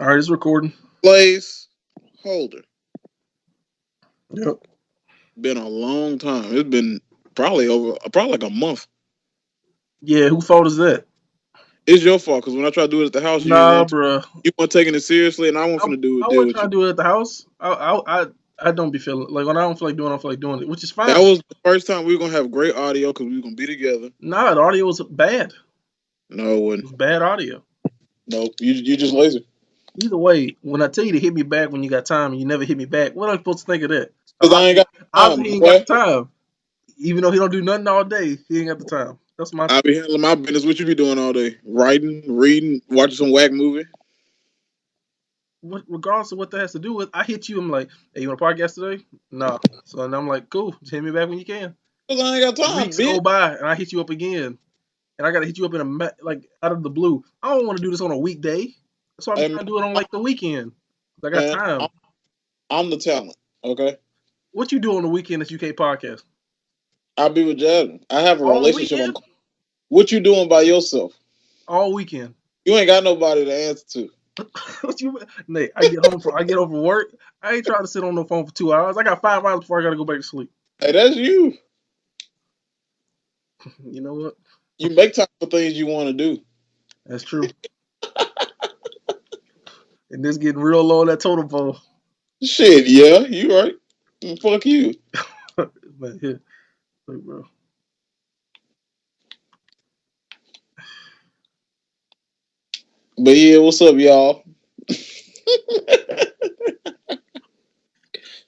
All right, it's recording. Placeholder. Yep. Been a long time. It's been probably like a month. Yeah, who fault is that? It's your fault because when I try to do it at the house, Nah, bruh. you weren't taking it seriously, and I want to do a I deal wasn't with you. trying to do it at the house. I don't be feeling like when I don't feel like doing, I don't feel like doing it, which is That fine. was the first time we were gonna have great audio because we were gonna be together. Nah, the audio was bad. No, it It wasn't. was bad audio. Nope. You just lazy. Either way, when I tell you to hit me back when you got time and you never hit me back, what am I supposed to think of that? Cause I ain't got Obviously time, he ain't got boy. the time. Even though he don't do nothing all day, he ain't got the time. That's my I be handling my business. What you be doing all day? Writing, reading, watching some whack movie. regardless of what that has to do with. I hit you. I'm like, hey, you want a podcast today? No. So then I'm like, cool. Just hit me back when you can. Cause I ain't got time, Weeks bitch. go by and I hit you up again, and I gotta hit you up in like out of the blue. I don't want to do this on a weekday, so I'm Hey, trying to do it on like the weekend. I got man, time. I'm the talent. Okay. What you do on the weekend that you can't podcast? I'll be with Jasmine. I have a All relationship. weekend? What you doing by yourself? All weekend. You ain't got nobody to answer to. What you, Nate? I get home from work. I ain't trying to sit on the phone for 2 hours. I got 5 hours before I gotta go back to sleep. Hey, that's you. You know what? You make time for things you want to do. That's true. And this getting real low on that totem pole. Shit, yeah, you right. Fuck you. But here, look, bro. But yeah, what's up, y'all?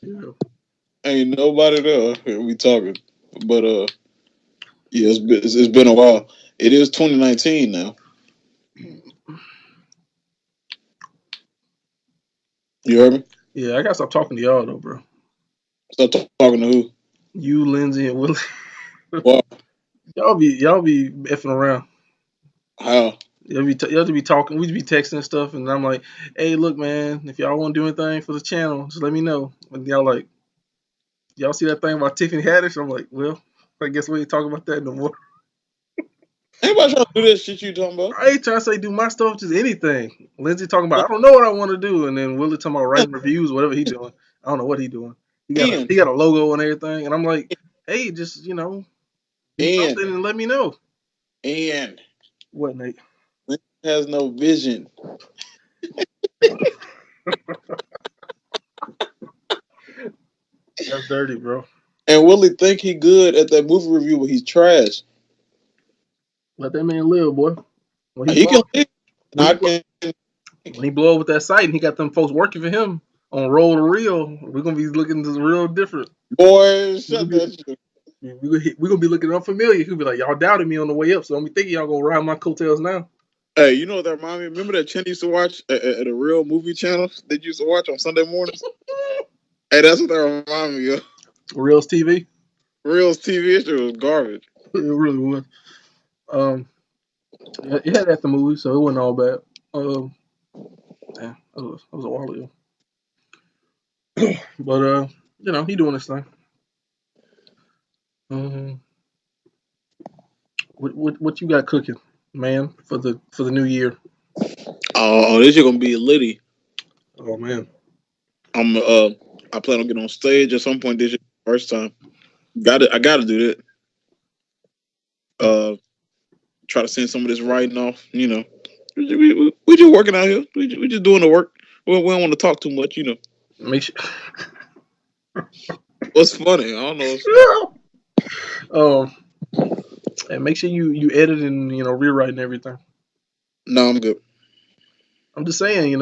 Yeah. Ain't nobody there. We talking, but yeah, it's been a while. It is 2019 now. You heard me? Yeah, I gotta stop talking to y'all though, bro. Stop talking to who? You, Lindsay, and Willie. Wow. y'all be effing around. How? Y'all be talking. We be texting and stuff, and I'm like, "Hey, look, man, if y'all want to do anything for the channel, just let me know." And y'all like, y'all see that thing about Tiffany Haddish? I'm like, well, I guess we ain't talking about that no more. Anybody trying to do that shit you talking about? I ain't trying to say do my stuff, just anything. Lindsay talking about I don't know what I want to do, and then Willie talking about writing reviews, whatever he doing. I don't know what he doing. Ian, He got a logo and everything, and I'm like, hey, just do Ian, something and let me know. Ian What, Nate? has no vision. That's dirty, bro. And Willie think he good at that movie review, but he's trash. Let that man live, boy. When he He blow, can live. when he I blow, can. when he blow up with that site, and he got them folks working for him on Roll to Real, we're gonna be looking just real different. Boy, We're shut gonna that shit. be looking unfamiliar. He'll be like, y'all doubted me on the way up, so I'm thinking y'all gonna ride my coattails now. Hey, you know what that remind me? Remember that Chen used to watch at a real movie channel that you used to watch on Sunday mornings? Hey, that's what that remind me of. Reels TV. Real's TV shit was garbage. It really was. Um, it had at the movie, so it wasn't all bad. Yeah, that was a while ago. But he doing this thing. Um, what you got cooking, man, for the new year? Oh, this shit gonna be litty. Oh man, I'm I plan on getting on stage at some point this year. First time. I gotta do that. Uh, try to send some of this writing off. We just working out here. We just doing the work. We don't want to talk too much. make sure. What's funny? I don't know. um, and make sure you edit and rewriting everything. No, I'm good. I'm just saying,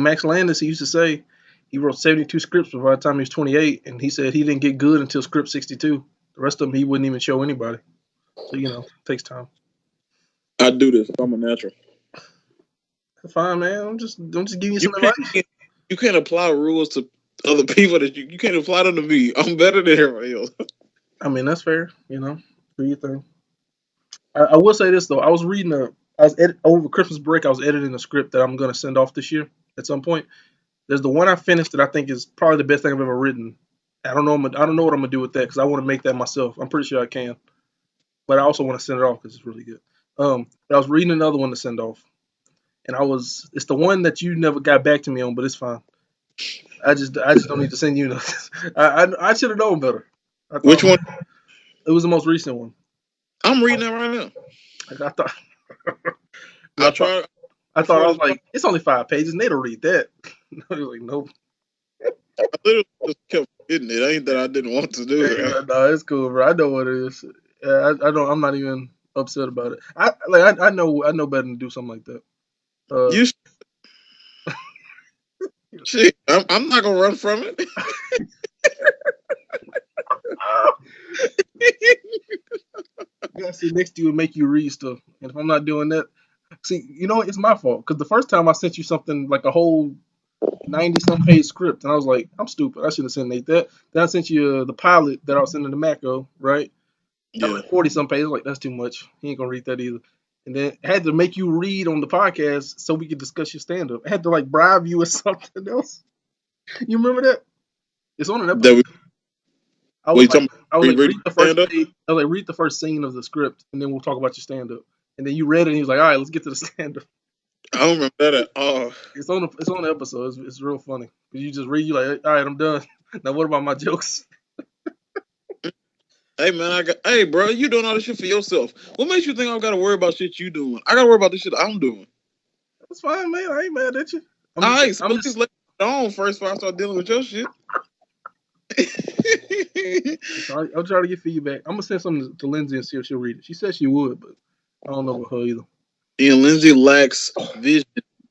Max Landis, he used to say he wrote 72 scripts by the time he was 28, and he said he didn't get good until script 62. The rest of them he wouldn't even show anybody. So it takes time. I do this. I'm a natural. That's fine, man. I'm just giving you You some advice. can't apply rules to other people that you can't apply them to me. I'm better than everybody else. I mean, that's fair. Do your thing. I will say this though. Over Christmas break. I was editing a script that I'm gonna send off this year at some point. There's the one I finished that I think is probably the best thing I've ever written. I don't know. I don't know what I'm gonna do with that because I want to make that myself. I'm pretty sure I can, but I also want to send it off because it's really good. But I was reading another one to send off, and it's the one that you never got back to me on, but it's fine. I just don't need to send you nothing. I should have known better. Which one? It was the most recent one. I'm reading that right now. Like, I thought. I was like, it's only 5 pages, and they don't read that. I was like, nope. I literally just kept hitting it. Ain't that I didn't want to do it. No, it's cool, bro. I know what it is. I don't. I'm not even upset about it. I know better than to do something like that. Shit, I'm not gonna run from it. I gotta sit next to you and make you read stuff, and if I'm not doing that, see, it's my fault because the first time I sent you something like a whole 90-some page script, and I was like, I'm stupid. I should have sent Nate that. Then I sent you the pilot that I was sending to Mako, right? Yeah. Like 40-some pages. Like, that's too much. He ain't gonna read that either. And then I had to make you read on the podcast so we could discuss your stand-up. I had to bribe you with something else. You remember that? It's on an episode. I was like, read the first page. I was like, read the first scene of the script, and then we'll talk about your stand-up. And then you read it, and he was like, all right, let's get to the stand-up. I don't remember that at all. It's on the episode. It's real funny. You just read, you like, all right, I'm done. Now what about my jokes? Hey man, hey bro, you doing all this shit for yourself. What makes you think I gotta worry about shit you doing? I gotta worry about the shit I'm doing. That's fine, man. I ain't mad at you. I'm just let it on first before I start dealing with your shit. I'll try to get feedback. I'm gonna send something to Lindsay and see if she'll read it. She said she would, but I don't know with her either. And Lindsay lacks vision.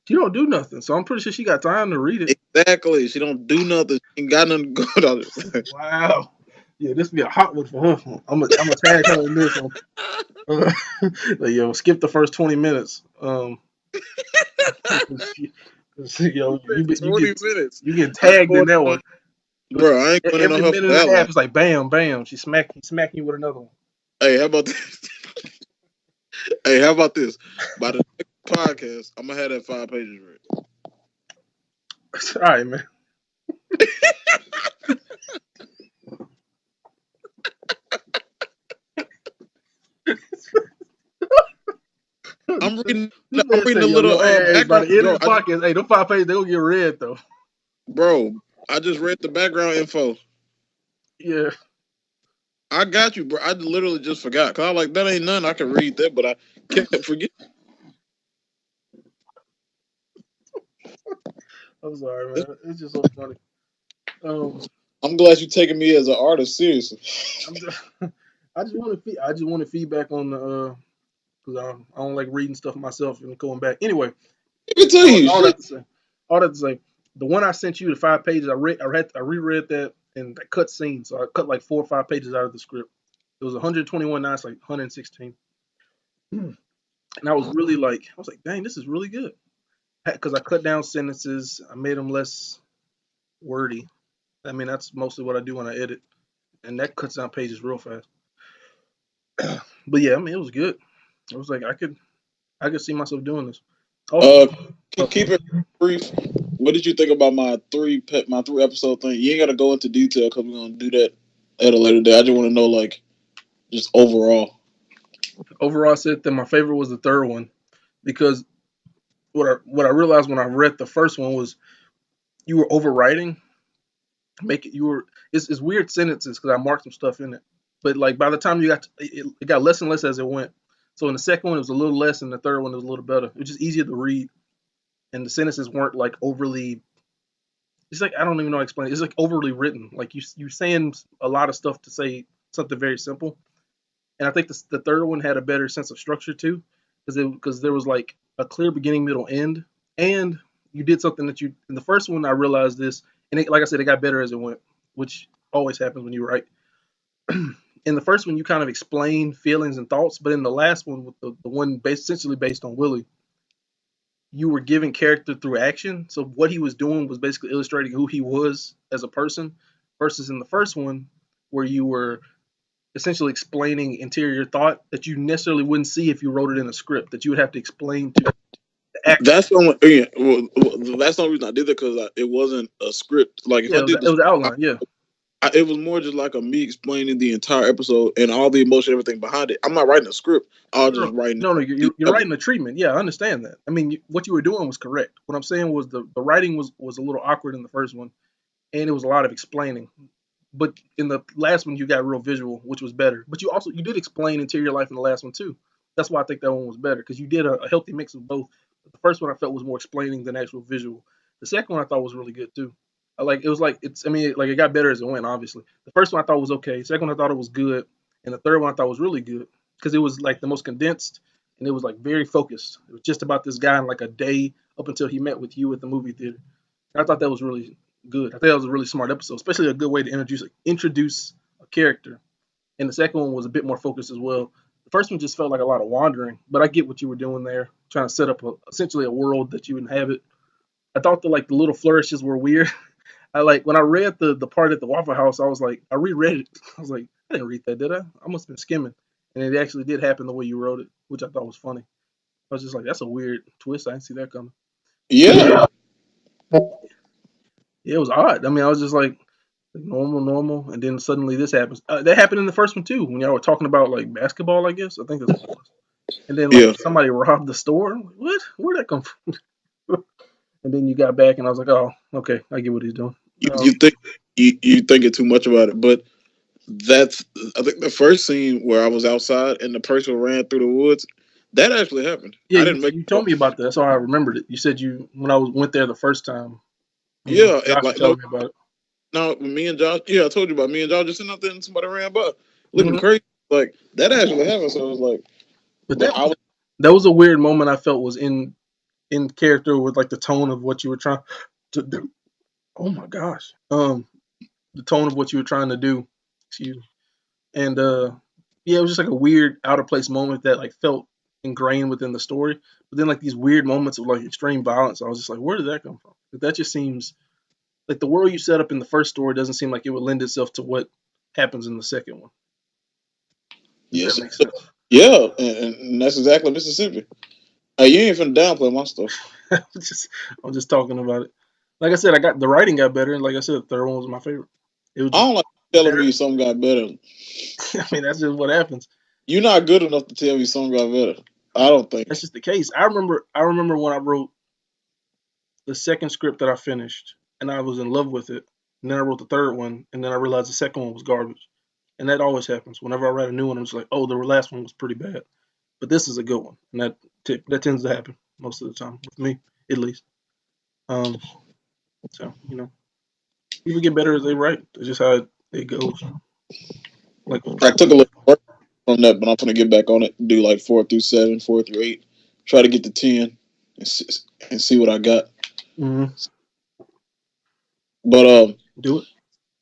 She don't do nothing, so I'm pretty sure she got time to read it. Exactly. She don't do nothing. She ain't got nothing good on it. Wow. Yeah, this be a hot one for her. I'm gonna tag her in this one. Yo, skip the first 20 minutes. Yo, you get tagged in that one. Bro, I ain't going every minute and a half. It's like bam, bam. She's smacking you with another one. Hey, how about this? Hey, how about this? By the next podcast, I'm gonna have that 5 pages read. All right, man. I'm reading a little. By the end of the podcast, hey, those 5 pages they gonna get read though. Bro, I just read the background info. Yeah. I got you, bro. I literally just forgot. Cause I was like, that ain't none. I can read that, but I kept forgetting. I'm sorry, man. It's just so funny. I'm glad you're taking me as an artist seriously. I just wanted feedback on the because I don't like reading stuff myself and going back. Anyway, all that to say, the one I sent you, the 5 pages, I reread that and that cut scene, so I cut like 4 or 5 pages out of the script. It was 121, now it's like 116, and I was like, dang, this is really good, because I cut down sentences, I made them less wordy. I mean, that's mostly what I do when I edit, and that cuts down pages real fast. But yeah, I mean, it was good. I was like, I could see myself doing this. Keep it brief. What did you think about my 3 episode thing? You ain't gotta go into detail because we're gonna do that at a later day. I just want to know, like, just overall. Overall, I said that my favorite was the 3rd one, because what I realized when I read the first one was you were overwriting. It's weird sentences because I marked some stuff in it, but like by the time it got less and less as it went. So in the second one it was a little less, and the 3rd one was a little better. It was just easier to read, and the sentences weren't like overly. It's like, I don't even know how to explain it. It's like overly written. Like you're saying a lot of stuff to say something very simple. And I think the 3rd one had a better sense of structure too, because there was like a clear beginning, middle, end, and you did something that in the first one I realized this, and like I said, it got better as it went, which always happens when you write. In the first one, you kind of explain feelings and thoughts, but in the last one, with the one essentially based on Willie, you were giving character through action. So what he was doing was basically illustrating who he was as a person, versus in the first one, where you were essentially explaining interior thought that you necessarily wouldn't see if you wrote it in a script, that you would have to explain to the actor. That's the only reason I did that, because it wasn't a script. Like, if I did it was outline, yeah. it was more just like a me explaining the entire episode and all the emotion, everything behind it. I'm not writing a script. I was just writing. No, you're writing the treatment. Yeah, I understand that. I mean, what you were doing was correct. What I'm saying was the writing was a little awkward in the first one, and it was a lot of explaining. But in the last one, you got real visual, which was better. But you did explain interior life in the last one too. That's why I think that one was better because you did a healthy mix of both. But the first one I felt was more explaining than actual visual. The second one I thought was really good too. I like it was like it's. I mean, like it got better as it went. Obviously, the first one I thought was okay. Second one I thought it was good, and the third one I thought was really good because it was like the most condensed and it was like very focused. It was just about this guy in like a day up until he met with you at the movie theater. I thought that was really good. I think that was a really smart episode, especially a good way to introduce a character. And the second one was a bit more focused as well. The first one just felt like a lot of wandering, but I get what you were doing there, trying to set up essentially a world that you inhabit. I thought the little flourishes were weird. I like when I read the part at the Waffle House, I was like, I reread it. I was like, I didn't read that, did I? I must have been skimming. And it actually did happen the way you wrote it, which I thought was funny. I was just like, that's a weird twist. I didn't see that coming. Yeah. Yeah, it was odd. I mean, I was just like normal, and then suddenly this happens. That happened in the first one too, when y'all were talking about like basketball. I guess I think that's what it was. And then like Yeah. somebody robbed the store. Like, what? Where'd that come from? And then you got back, and I was like, oh, okay, I get what he's doing. You think you thinking too much about it, but that's I think the first scene where I was outside and the person ran through the woods. That actually happened. Yeah, I didn't make you it up. told me about that. That's how I remembered it. You said you when I went there the first time. Yeah, and Josh was like no, telling me about it. no, me and Josh. Yeah, I told you about me and Josh just sitting out there and somebody ran by, looking Hmm. crazy. Like that actually happened. So it was like, But but I was that was a weird moment. I felt was in character with like the tone of what you were trying to do. Oh my gosh. The tone of what you were trying to do. Excuse me. And yeah, it was just like a weird out of place moment that like felt ingrained within the story. But then like these weird moments of like extreme violence, I was just like, where did that come from? Like, that just seems like the world you set up in the first story doesn't seem like it would lend itself to what happens in the second one. If yes, that makes sense. yeah, and that's exactly Mississippi. Hey, you ain't finna downplay my stuff. just I'm just talking about it. Like I said, I got the writing got better, and like I said, the third one was my favorite. It was I just don't like telling better. me something got better. I mean, that's just what happens. You're not good enough to tell me something got better. I don't think. That's just the case. I remember when I wrote the second script that I finished, and I was in love with it. And then I wrote the third one, and then I realized the second one was garbage. And that always happens. Whenever I write a new one, I'm just like, oh, the last one was pretty bad, but this is a good one, and that tends to happen most of the time with me, at least. Um, so people get better as they write. That's just how it goes. Like I took a little work from that, but I'm gonna get back on it. Do like 4 through 7, 4 through 8. Try to get to 10 and see what I got. mhm, But do it.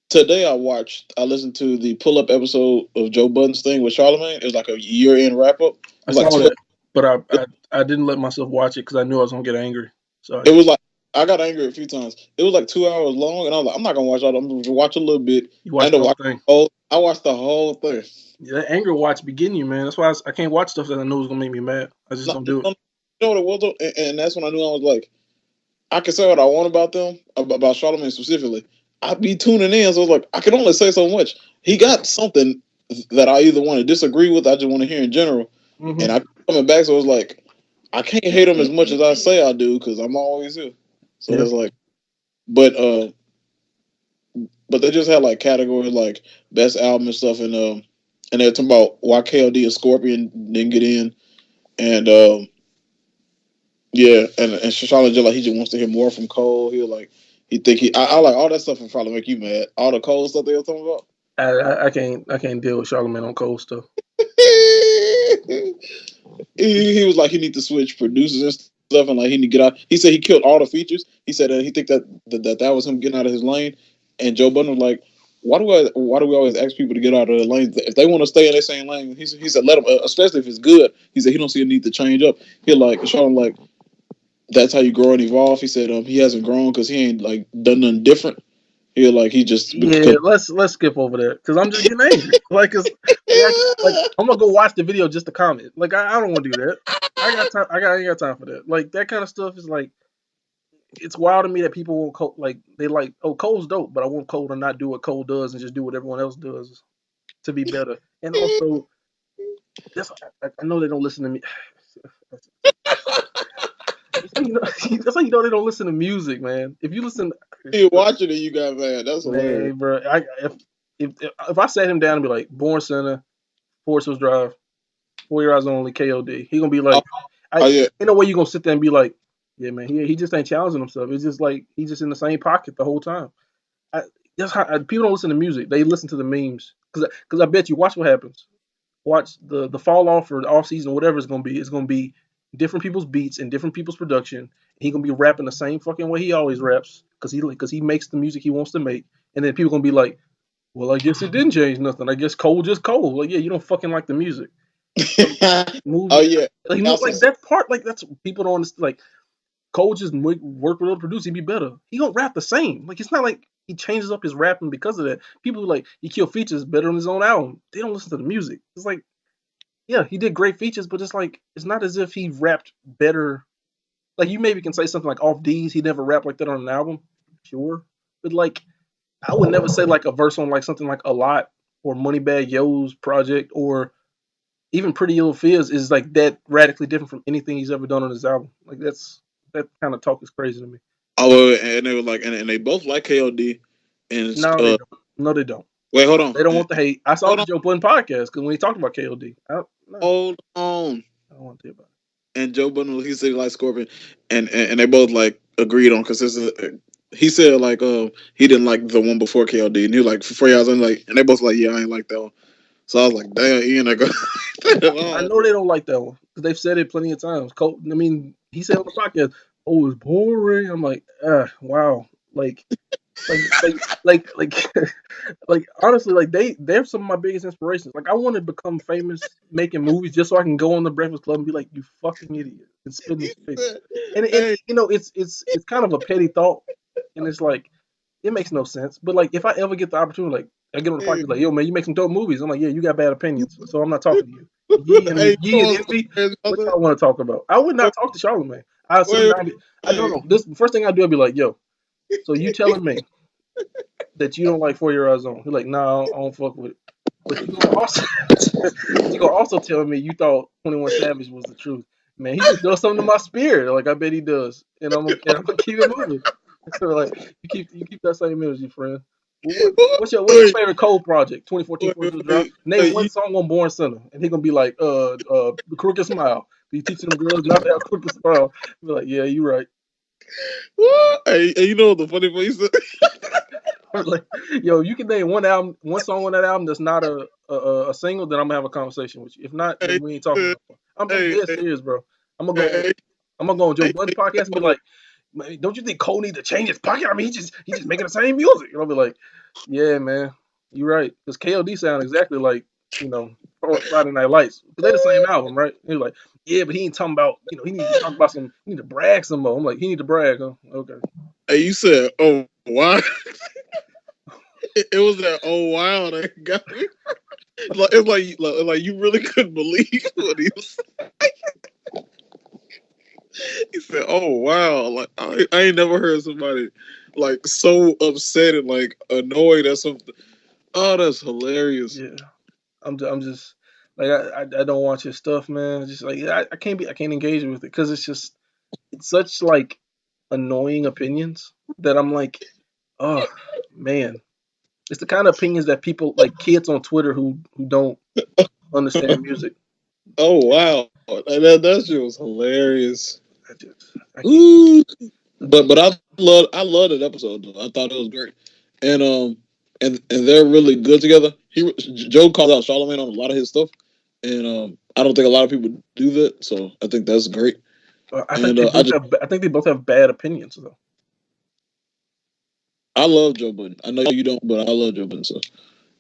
today I listened to the pull up episode of Joe Budden's thing with Charlamagne. It was like a year end wrap up. It I was like saw 12. that, but I didn't let myself watch it because I knew I was gonna get angry. So I It didn't. was like I got angry a few times. It was like 2 hours long, and I was like, I'm not gonna watch all. I'm gonna watch a little bit. You I watched ended the up whole watching thing. the whole. I watched the whole thing. Yeah, that anger watch begin you, man. That's why I can't watch stuff that I know is gonna make me mad. I just No, don't do it. no, you know what it was, though? And that's when I knew I was like, I can say what I want about them, about Charlamagne specifically. I'd be tuning in, so I was like, I can only say so much. He got something that I either want to disagree with, I just want to hear in general, and I Hmm. keep coming back. So it's like I can't hate him as much as I say I do because I'm always here. So Yeah. it's like, but but they just had like categories like best album and stuff, and they're talking about why KLD and Scorpion didn't get in, and yeah, and Shashala just like he just wants to hear more from Cole. He think I like all that stuff and probably make you mad. All the Cole stuff they were talking about. I can't deal with Charlamagne on cold stuff. He was like he need to switch producers and stuff, and like he need to get out. He said he killed all the features. He said he think that was him getting out of his lane. And Joe Budden was like, why do we always ask people to get out of their lane? If they want to stay in their same lane, he said let them, especially if it's good. He said he don't see a need to change up. He like show him like that's how you grow and evolve. He said he hasn't grown because he ain't like done nothing different. He just Yeah, become. let's skip over that because I'm just getting angry. Like I'm gonna go watch the video just to comment. Like I don't want to do that. I ain't got time for that. Like that kind of stuff is like it's wild to me that people want Cole, like they like, oh, Cole's dope, but I want Cole to not do what Cole does and just do what everyone else does to be better. And also, that's I know they don't listen to me. That's how you know, that's how you know they don't listen to music, man. If you listen, You watching it, you got mad. That's hilarious. man, bro, if I sat him down and be like, Born Center, Forest Hills Drive, 4 Your Eyes Only, KOD, he gonna be Oh, like, oh ain't yeah. no way you gonna sit there and be like, yeah, man, he just ain't challenging himself. It's just like he's just in the same pocket the whole time. I, that's how people don't listen to music. They listen to the memes because I bet you watch what happens. Watch the fall off or the off season, whatever it's gonna be. It's gonna be different people's beats and different people's production. He gonna be rapping the same fucking way he always raps because he makes the music he wants to make. And then people gonna be like, well, I guess it didn't change nothing. I guess Cole just Cole. Like, yeah, you don't fucking like the music. Oh Move yeah. like that part. Like that's people don't understand. Like Cole just work with other producers, he'd be better. He don't rap the same. Like it's not like he changes up his rapping because of that. People like he killed features better on his own album. They don't listen to the music. It's like, yeah, he did great features, but it's like it's not as if he rapped better. Like you maybe can say something like off D's, he never rapped like that on an album, sure. But like I would never say like a verse on like something like A Lot or Moneybag Yo's project or even Pretty Little Fears is like that radically different from anything he's ever done on his album. Like that kind of talk is crazy to me. Oh, and they were like, and they both like KOD. And No, they don't. No, they don't. wait, hold on, They don't want the hate. I saw hold the on, Joe Budden podcast because when he talked about KOD, no, hold on. I don't want to hear about And Joe Budden, he said he liked Scorpion, and they both like agreed on because he said like he didn't like the one before KOD, and he was like for 4 years, I'm like, and they both like, yeah, I ain't like that one. So I was like, damn, Ian, I go. it. I know they don't like that one because they've said it plenty of times. I mean, he said on the podcast, "Oh, it's boring." I'm like, wow, like, like, like honestly, like they're some of my biggest inspirations. Like I want to become famous making movies just so I can go on the Breakfast Club and be like, "You fucking idiot," and spit in his face. And Hey, you know, it's kind of a petty thought, and it's like it makes no sense. But like if I ever get the opportunity, like I get on the hey, podcast, like, "Yo, man, you make some dope movies." I'm like, "Yeah, you got bad opinions, so I'm not talking to you." hey, Ye you and know Envy, what's what so y'all want to talk about? I would not talk to Charlamagne. I sit him Wait, down. I don't hey, know. This the first thing I do. I'd be like, "Yo, so you telling me that you don't like 4 Your Eyes On?" He's like, "No, I don't fuck with it." But you gonna also, but you gonna also tell me you thought 21 Savage was the truth, man. He just does something to my spirit. Like I bet he does, and I'm gonna keep it moving. So like you keep that same energy, friend. What's your wait, favorite Cole project? 2014 wait, Forest Hills Drive. wait, Name one song on Born Center, and he gonna be like, the Crooked Smile. You teaching them girls not to have crooked smile. Be like, yeah, you right. hey, you know the funny thing? Like, yo, you can name one song on that album that's not a single, then I'm gonna have a conversation with you. If not, then Hey, we ain't talking hey, no more. I'm hey, dead serious, bro. I'm gonna go hey, I'm gonna go on Joe hey, Budden podcast and be hold like, man, don't you think Cole need to change his pocket? I mean, he just making the same music. And I'll be like, yeah, man, you're right. Because KLD sound exactly like you know Friday Night Lights. Because they the same album, right? He's like, yeah, but he ain't talking about he need to talk about he need to brag some more. I'm like, he need to brag, huh? Okay. hey, you said, oh, wow. It was that, oh, wow, that got me. Like you really couldn't believe what he was. He said, "Oh wow!" Like I ain't never heard somebody like so upset and like annoyed at something. Oh, that's hilarious. Yeah. I'm just like I don't watch his stuff, man. Just like I can't engage with it because it's such like annoying opinions that I'm like, oh man, it's the kind of opinions that people like kids on Twitter who don't understand music. Oh wow, that shit was hilarious. I can't. Ooh, but I love that episode though. I thought it was great, and and they're really good together. Joe calls out Charlamagne on a lot of his stuff, and I don't think a lot of people do that. So I think that's great. And I think they both have bad opinions though. I love Joe Budden. I know you don't, but I love Joe Budden. So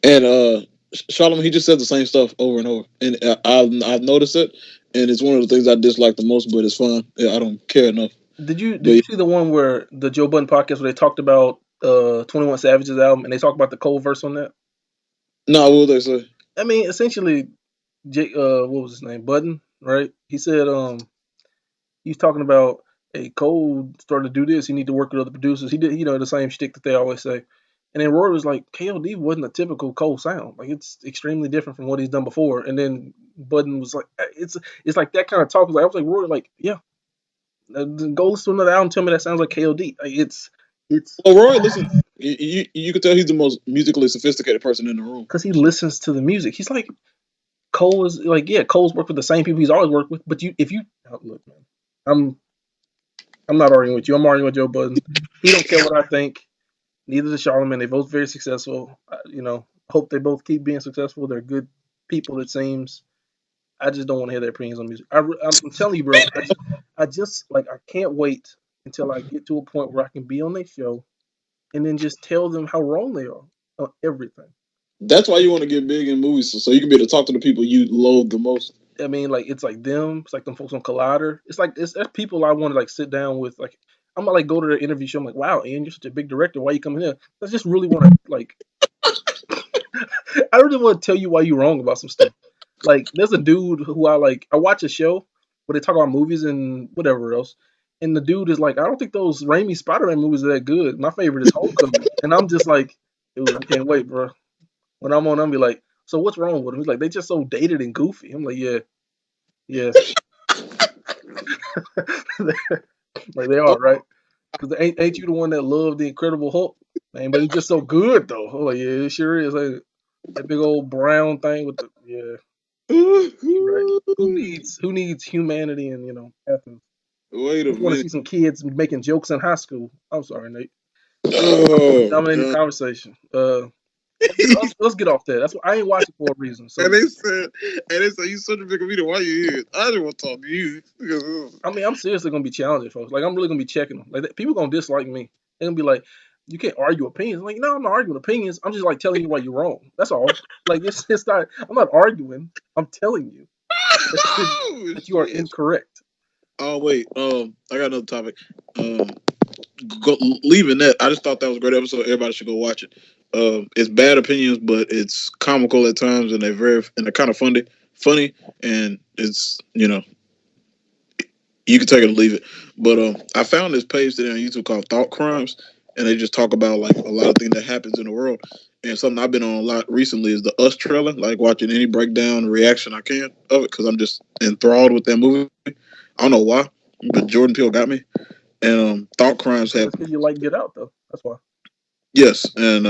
and Charlamagne, he just says the same stuff over and over, and I've noticed it, and it's one of the things I dislike the most. But it's fun. Yeah, I don't care enough. Did But you see the one where the Joe Budden podcast where they talked about 21 Savage's album and they talked about the Cole verse on that? no, what would they say? I mean, essentially, what was his name? Budden, right? He said, he's talking about hey, Cole started to do this. He need to work with other producers. He did, the same shtick that they always say. And then Roy was like, KOD wasn't a typical Cole sound. Like it's extremely different from what he's done before. And then Budden was like, it's like that kind of talk. Like I was like, Roy, like yeah, go listen to another album. Tell me that sounds like KOD. Like it's Well, Roy, listen, you could tell he's the most musically sophisticated person in the room. because he listens to the music. He's like Cole is like yeah, Cole's worked with the same people he's always worked with. But if you look, man, I'm not arguing with you. I'm arguing with Joe Budden. He don't care what I think. Neither does Charlamagne. They both very successful. Hope they both keep being successful. They're good people. It seems. I just don't want to hear their opinions on music. I'm telling you, bro. I just like I can't wait until I get to a point where I can be on their show and then just tell them how wrong they are on everything. That's why you want to get big in movies, so you can be able to talk to the people you loathe the most. I mean, like it's like them. It's like them folks on Collider. It's like there's people I want to like sit down with. Like I'm gonna like go to their interview show. I'm like, wow, Ian, you're such a big director. Why you coming here? I just really want to like. I really want to tell you why you're wrong about some stuff. Like there's a dude who I like. I watch a show where they talk about movies and whatever else. And the dude is like, I don't think those Raimi Spider-Man movies are that good. My favorite is Homecoming. And I'm just like, dude, I can't wait, bro. When I'm on, I'm be like, so what's wrong with them? He's like, they just so dated and goofy. I'm like, yeah, yeah. Like they are, right? Because ain't you the one that loved the Incredible Hulk? Man, but it's just so good though. I'm like, yeah, it sure is. Like, that big old brown thing with the yeah. Right. Who needs humanity and ethics? Wait a Just want to minute. see some kids making jokes in high school. I'm sorry, Nate. Oh, Dominating the God. conversation. Let's get off that. That's why I ain't watching for a reason. So and they said you such a big comedian. Why you here? I just want to talk to you. I mean, I'm seriously gonna be challenging folks. Like I'm really gonna be checking them. Like people gonna dislike me. They're gonna be like, you can't argue opinions. I'm like, no, I'm not arguing opinions. I'm just like telling you why you're wrong. That's all. Like it's not. I'm not arguing. I'm telling you Oh, that you are shit. incorrect. Oh wait, I got another topic. Um, leaving that, I just thought that was a great episode. Everybody should go watch it. It's bad opinions, but it's comical at times, and they're kind of funny, and it's you can take it or leave it. But I found this page today on YouTube called Thought Crimes, and they just talk about like a lot of things that happens in the world. And something I've been on a lot recently is the Us trailer, like watching any breakdown reaction I can of it because I'm just enthralled with that movie. I don't know why, but Jordan Peele got me. And Thought Crimes have That's because you like Get Out though. That's why. yes, and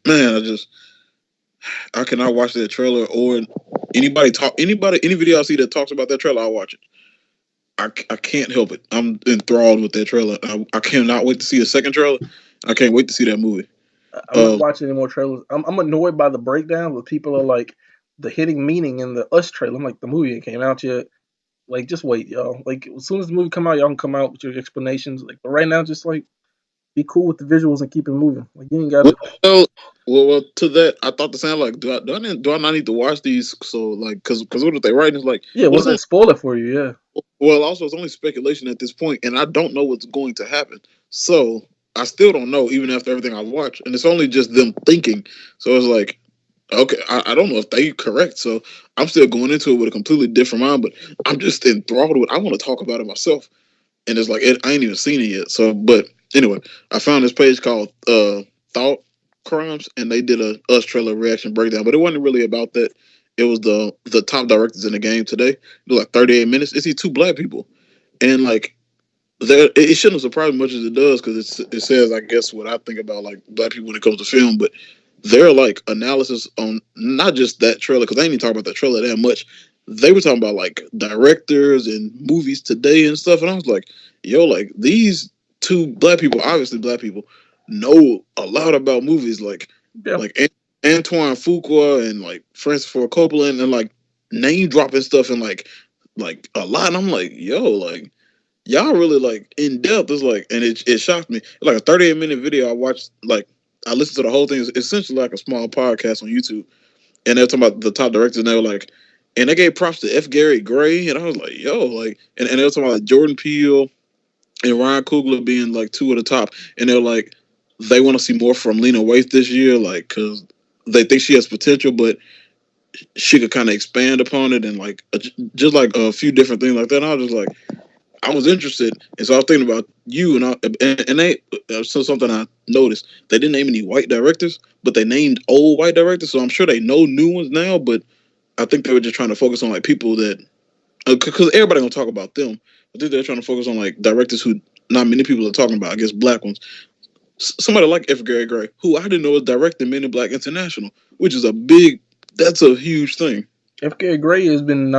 man, I cannot watch that trailer or any video I see that talks about that trailer, I'll watch it. I can't help it. I'm enthralled with that trailer. I cannot wait to see a second trailer. I can't wait to see that movie. I'm not watching any more trailers. I'm annoyed by the breakdown where people are like the hidden meaning in the Us trailer. I'm like the movie ain't came out yet. Like just wait, y'all. Like as soon as the movie come out, y'all can come out with your explanations. Like but right now, just like be cool with the visuals and keep it moving. Like you ain't got to. Well, well, to that, I thought the sound like do I not need to watch these? So like, because what if they writing is like, Yeah, well, what if they spoil it for you? Yeah. well, also it's only speculation at this point, and I don't know what's going to happen. So I still don't know, even after everything I've watched, and it's only just them thinking. So it's like, okay, I don't know if they correct. So I'm still going into it with a completely different mind, but I'm just enthralled with. I want to talk about it myself, and it's like I ain't even seen it yet. So, but anyway, I found this page called Thought Crimes, and they did a Us trailer reaction breakdown, but it wasn't really about that. It was the top directors in the game today. It was like 38 minutes. It's these two black people, and like it shouldn't surprise me much as it does because it says I guess what I think about like black people when it comes to film, but their like analysis on not just that trailer because they ain't even talk about that trailer that much. They were talking about like directors and movies today and stuff, and I was like, yo, like these two black people, obviously black people, know a lot about movies, Yeah. like Antoine Fuqua and like Francis Ford Coppola and like name dropping stuff and like a lot. And I'm like, yo, like y'all really like in depth. It's like, and it shocked me. It's like a 38-minute video. I watched like I listened to the whole thing. It's essentially like a small podcast on YouTube, and they're talking about the top directors, and they were like, and they gave props to F. Gary Gray, and I was like, yo, like, and they were talking about like, Jordan Peele and Ryan Coogler being like two of the top, and they're like, they want to see more from Lena Waithe this year, like, because they think she has potential, but she could kind of expand upon it, and like just like a few different things like that. And I was just like, I was interested, and so I was thinking about you, and they so something I noticed. They didn't name any white directors, but they named old white directors. So I'm sure they know new ones now. But I think they were just trying to focus on like people that because everybody gonna talk about them. I think they're trying to focus on like directors who not many people are talking about. I guess black ones. Somebody like F. Gary Gray, who I didn't know was directing Men in Black International, which is a big. That's a huge thing. FK Gray has been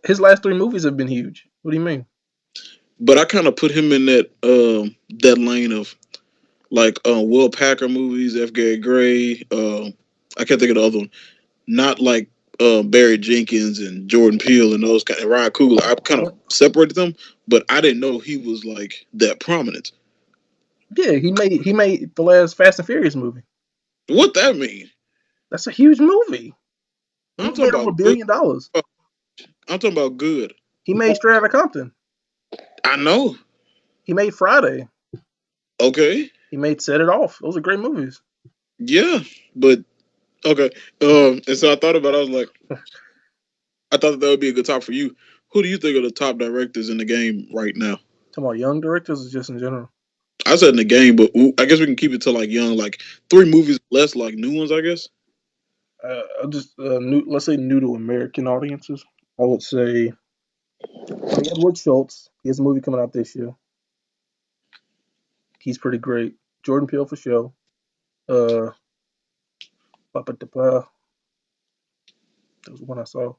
his last three movies have been huge. What do you mean? But I kind of put him in that lane of like Will Packer movies, F. Gary Gray. I can't think of the other one. Not like Barry Jenkins and Jordan Peele and those kind of Ryan Coogler. I kind of separated them, but I didn't know he was like that prominent. Yeah, he made the last Fast and Furious movie. What that mean? That's a huge movie. That I'm movie talking made over about $1 good. billion. I'm talking about good. He made Straight Outta Compton. I know. He made Friday. Okay. He made Set It Off. Those are great movies. Yeah, but okay. And so I thought about. It, I was like, I thought that would be a good talk for you. Who do you think are the top directors in the game right now? Talking about young directors or just in general? I said in the game, but I guess we can keep it to like young, like three movies less, like new ones. I guess. I'll just let's say new to American audiences. I would say Edward Schultz. He has a movie coming out this year. He's pretty great. Jordan Peele for sure. Uh, that was one I saw a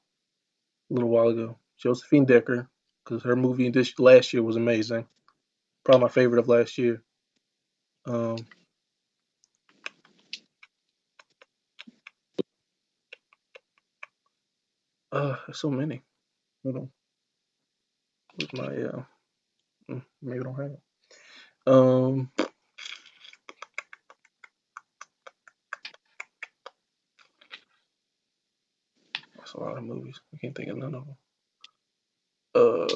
little while ago. Josephine Decker, because her movie this last year was amazing. Probably my favorite of last year. Um, there's so many. Hold on. Where's my maybe I don't have it. That's a lot of movies. I can't think of none of them. Uh,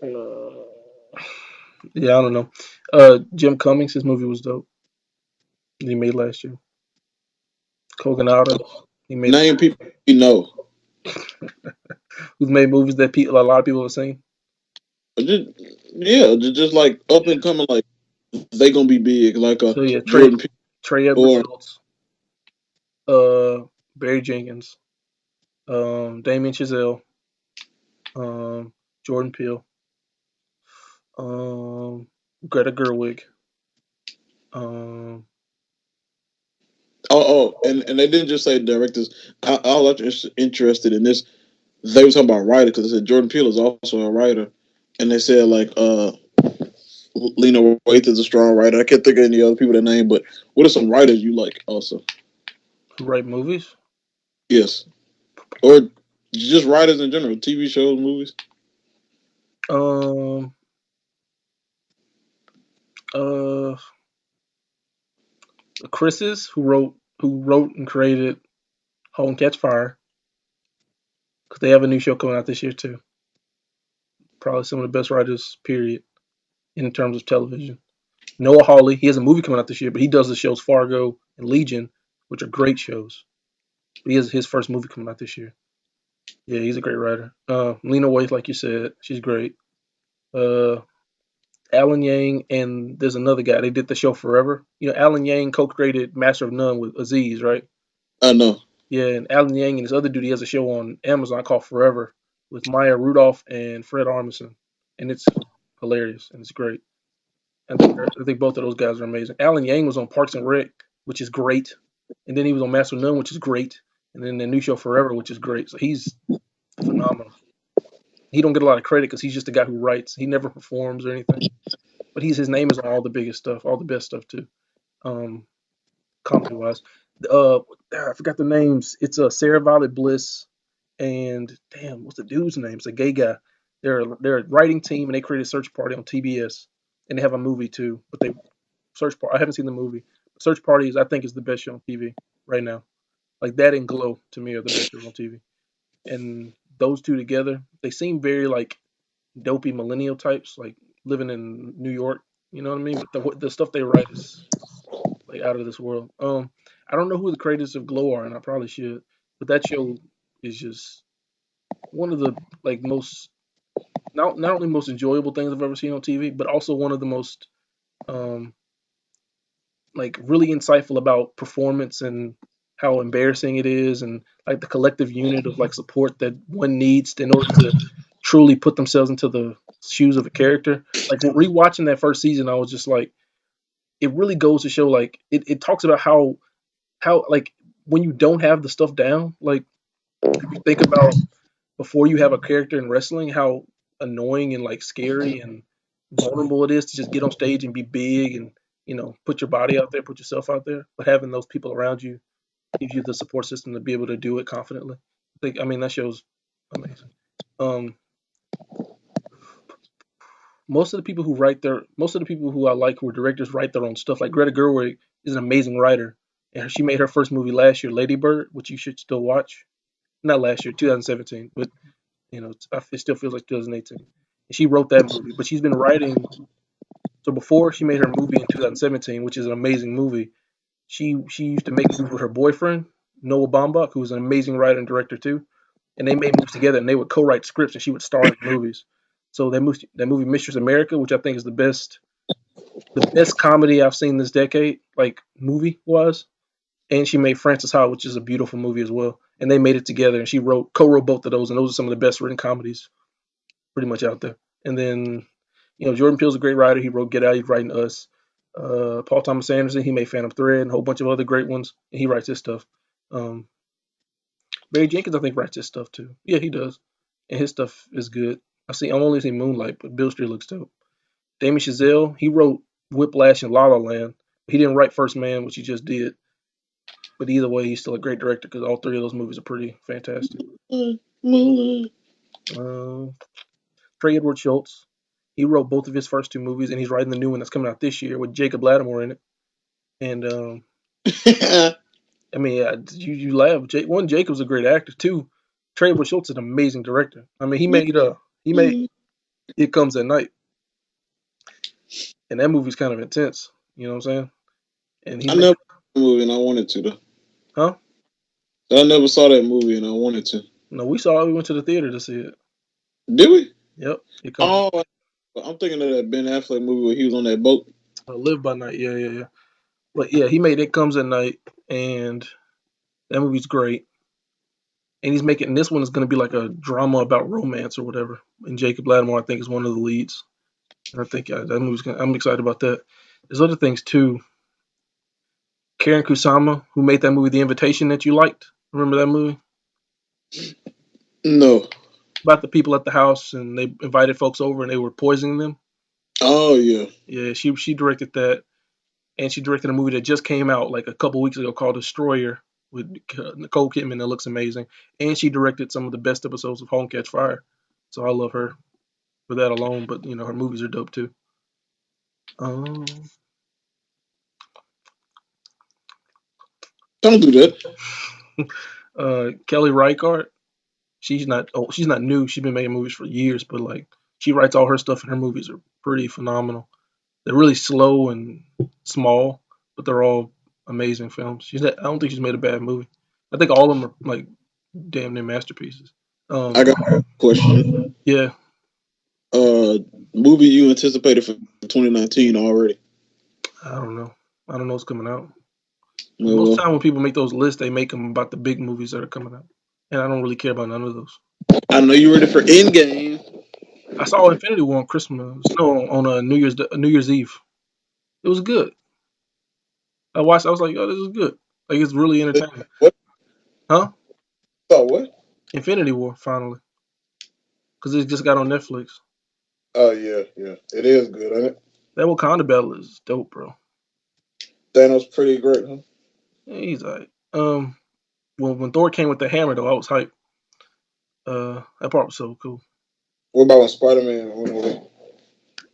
uh yeah, I don't know. Jim Cummings, his movie was dope. He made last year. Kogonada, he made Name people you know. who's made movies that a lot of people have seen. Just, yeah, just like up and coming, like they gonna be big, like a So yeah, Jordan Peele Trey Edward or Schultz, Barry Jenkins, Damien Chazelle, um, Jordan Peele, um, Greta Gerwig. Um, and they didn't just say directors. I was interested in this. They were talking about writer because they said Jordan Peele is also a writer, and they said like Lena Waithe is a strong writer. I can't think of any other people that name, but what are some writers you like also? who write movies? Yes, or just writers in general, TV shows, movies. Um, uh, Chris's who wrote and created *Halt and Catch Fire* because they have a new show coming out this year too. Probably some of the best writers, period, in terms of television. Noah Hawley, he has a movie coming out this year, but he does the shows Fargo and Legion, which are great shows. But he has his first movie coming out this year. Yeah, he's a great writer. Lena Waithe, like you said, she's great. Uh, Alan Yang and there's another guy. They did the show Forever. You know, Alan Yang co-created Master of None with Aziz, right? I know. Yeah, and Alan Yang and this other dude, he has a show on Amazon called Forever with Maya Rudolph and Fred Armisen, and it's hilarious and it's great. I think both of those guys are amazing. Alan Yang was on Parks and Rec, which is great, and then he was on Master of None, which is great, and then the new show Forever, which is great. So he's phenomenal. He don't get a lot of credit because he's just a guy who writes. He never performs or anything, but his name is on all the biggest stuff, all the best stuff too. Um, Comedy wise, uh, I forgot the names. It's Sarah Violet Bliss and damn, what's the dude's name? It's a gay guy. They're a writing team and they created Search Party on TBS, and they have a movie too. But they Search Party. I haven't seen the movie. Search Party is I think is the best show on TV right now. Like that and Glow to me are the best shows on TV. And those two together, they seem very like dopey millennial types, like living in New York. You know what I mean? But the stuff they write is like out of this world. I don't know who the creators of Glow are, and I probably should. But that show is just one of the like most. not only the most enjoyable things I've ever seen on TV, but also one of the most um, like really insightful about performance and how embarrassing it is, and like the collective unit of like support that one needs in order to truly put themselves into the shoes of a character. Like rewatching that first season, I was just like, it really goes to show like it talks about how like when you don't have the stuff down, like if you think about before you have a character in wrestling, how annoying and like scary and vulnerable it is to just get on stage and be big and put your body out there, put yourself out there. But having those people around you gives you the support system to be able to do it confidently. I mean that show's amazing. Um, most of the people who I like who are directors write their own stuff. Like Greta Gerwig is an amazing writer, and she made her first movie last year, Lady Bird, which you should still watch. Not last year, 2017, but it still feels like 2018. And she wrote that movie, but she's been writing. So before she made her movie in 2017, which is an amazing movie, she used to make movies with her boyfriend Noah Baumbach, who was an amazing writer and director too. And they made movies together, and they would co-write scripts, and she would star in the movies. So that movie Mistress America, which I think is the best comedy I've seen this decade, like movie wise. And she made Frances Ha, which is a beautiful movie as well. And they made it together, and she co-wrote both of those, and those are some of the best written comedies pretty much out there. And then, Jordan Peele's a great writer. He wrote Get Out. He's writing Us. Paul Thomas Anderson, he made Phantom Thread and a whole bunch of other great ones. And he writes his stuff. Um, Barry Jenkins, I think, writes his stuff too. Yeah, he does, and his stuff is good. I've only seen Moonlight, but Bill Street looks dope. Damien Chazelle, he wrote Whiplash and La La Land. He didn't write First Man, which he just did. But either way, he's still a great director because all three of those movies are pretty fantastic. Uh, Trey Edward Schultz, he wrote both of his first two movies, and he's writing the new one that's coming out this year with Jacob Lattimore in it. And I mean, you laugh. Jacob's a great actor. Two, Trey Edward Schultz is an amazing director. I mean, he made It Comes at Night, and that movie's kind of intense. You know what I'm saying? And he I made, never saw the movie and I wanted to though. huh? I never saw that movie and I wanted to. No, we saw it. We went to the theater to see it. Did we? Yep. It comes. Oh, I'm thinking of that Ben Affleck movie where he was on that boat. Live by Night. Yeah, yeah, yeah. But yeah, he made It Comes at Night, and that movie's great. And he's making this one is going to be like a drama about romance or whatever. And Jacob Lattimore, I think, is one of the leads. And I think that movie's I'm excited about that. There's other things too. Karen Kusama, who made that movie The Invitation that you liked. Remember that movie? No. About the people at the house and they invited folks over and they were poisoning them. Oh yeah. Yeah, she directed that, and she directed a movie that just came out like a couple weeks ago called Destroyer with Nicole Kidman that looks amazing. And she directed some of the best episodes of Home Catch Fire. So I love her for that alone. But her movies are dope too. Um, Don't do that. Kelly Reichardt. She's not new. She's been making movies for years, but like she writes all her stuff, and her movies are pretty phenomenal. They're really slow and small, but they're all amazing films. I don't think she's made a bad movie. I think all of them are like damn near masterpieces. I got a question. Yeah, Movie you anticipated for 2019 already? I don't know. I don't know what's coming out. Well, Most time when people make those lists, they make them about the big movies that are coming out, and I don't really care about none of those. I know you're ready for Endgame. I saw Infinity War on Christmas. No, on New Year's Eve. It was good. I watched. I was like, oh, this is good. Like it's really entertaining. What? Huh? Oh, what? Infinity War finally, because it just got on Netflix. Oh yeah, yeah. It is good, ain't it? That Wakanda battle is dope, bro. Thanos pretty great, huh? Yeah, he's alright. When Thor came with the hammer though, I was hyped. That part was so cool. What about when Spider-Man went away?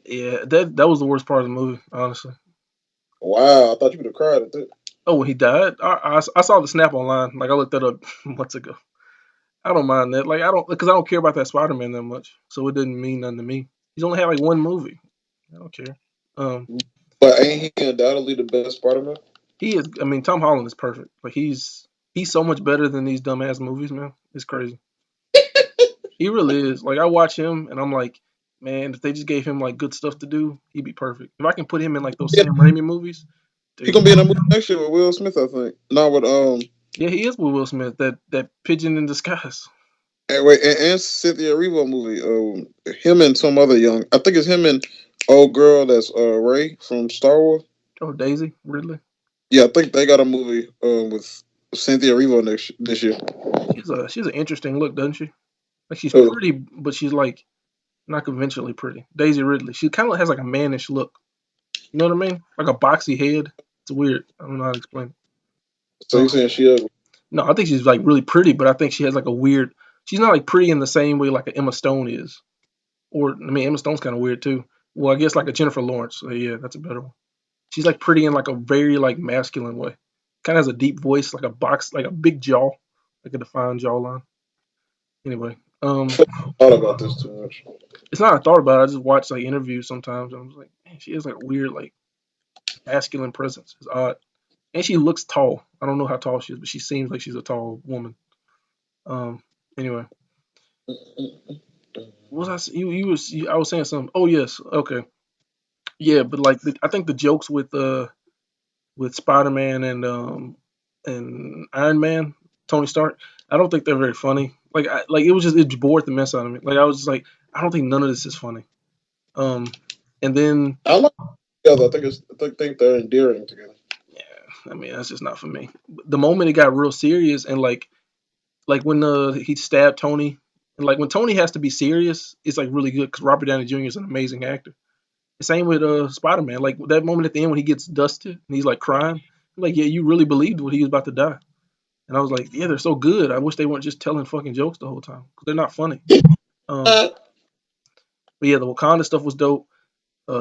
Yeah, that was the worst part of the movie, honestly. Wow, I thought you would have cried at that. Oh, when he died, I saw the snap online. Like I looked that up months ago. I don't mind that. Like because I don't care about that Spider-Man that much, so it didn't mean nothing to me. He's only had like one movie. I don't care. But ain't he undoubtedly the best Spider-Man? He is. I mean, Tom Holland is perfect. Like he's so much better than these dumbass movies, man. It's crazy. He really is. Like I watch him and I'm like, Man, if they just gave him like good stuff to do, he'd be perfect. If I can put him in like those Yeah, Sam Raimi movies, he dude. gonna be in a movie next year with Will Smith, I think. Not with Yeah, he is with Will Smith. That pigeon in disguise. and Cynthia Erivo movie. Him and some other young. I think it's him and old girl that's Ray from Star Wars. Oh, Daisy Ridley. Yeah, I think they got a movie with Cynthia Erivo next this year. She's an interesting look, doesn't she? Like she's Oh, pretty, but she's like not conventionally pretty. Daisy Ridley. She kind of has like a mannish look. You know what I mean? Like a boxy head. It's weird. I don't know how to explain it. so you saying she ugly? No, I think she's like really pretty, but I think she has like a weird. She's not like pretty in the same way like a Emma Stone is. Or I mean, Emma Stone's kind of weird too. Well, I guess like a Jennifer Lawrence. So yeah, that's a better one. She's like pretty in like a very like masculine way. Kind of has a deep voice, like a box, like a big jaw, like a defined jawline. Anyway, Thought about this too much. it's not a thought about it. I just watch like interviews sometimes, and I was like, man, she has like a weird like masculine presence. It's odd, and she looks tall. I don't know how tall she is, but she seems like she's a tall woman. Um, anyway, what was I was saying something. Oh yes, okay, yeah, but like I think the jokes with Spider Man and Iron Man, Tony Stark, I don't think they're very funny. Like it bored the mess out of me. Like I was just like, I don't think none of this is funny. Um, and then I like together. I think they're endearing together. yeah, I mean that's just not for me. The moment it got real serious and like when he stabbed Tony, and like when Tony has to be serious, it's like really good because Robert Downey Jr. is an amazing actor. The same with Spider Man. Like that moment at the end when he gets dusted and he's like crying. I'm like, yeah, you really believed what he was about to die. And I was like, yeah, they're so good. I wish they weren't just telling fucking jokes the whole time because they're not funny. Um, Uh, but yeah, the Wakanda stuff was dope.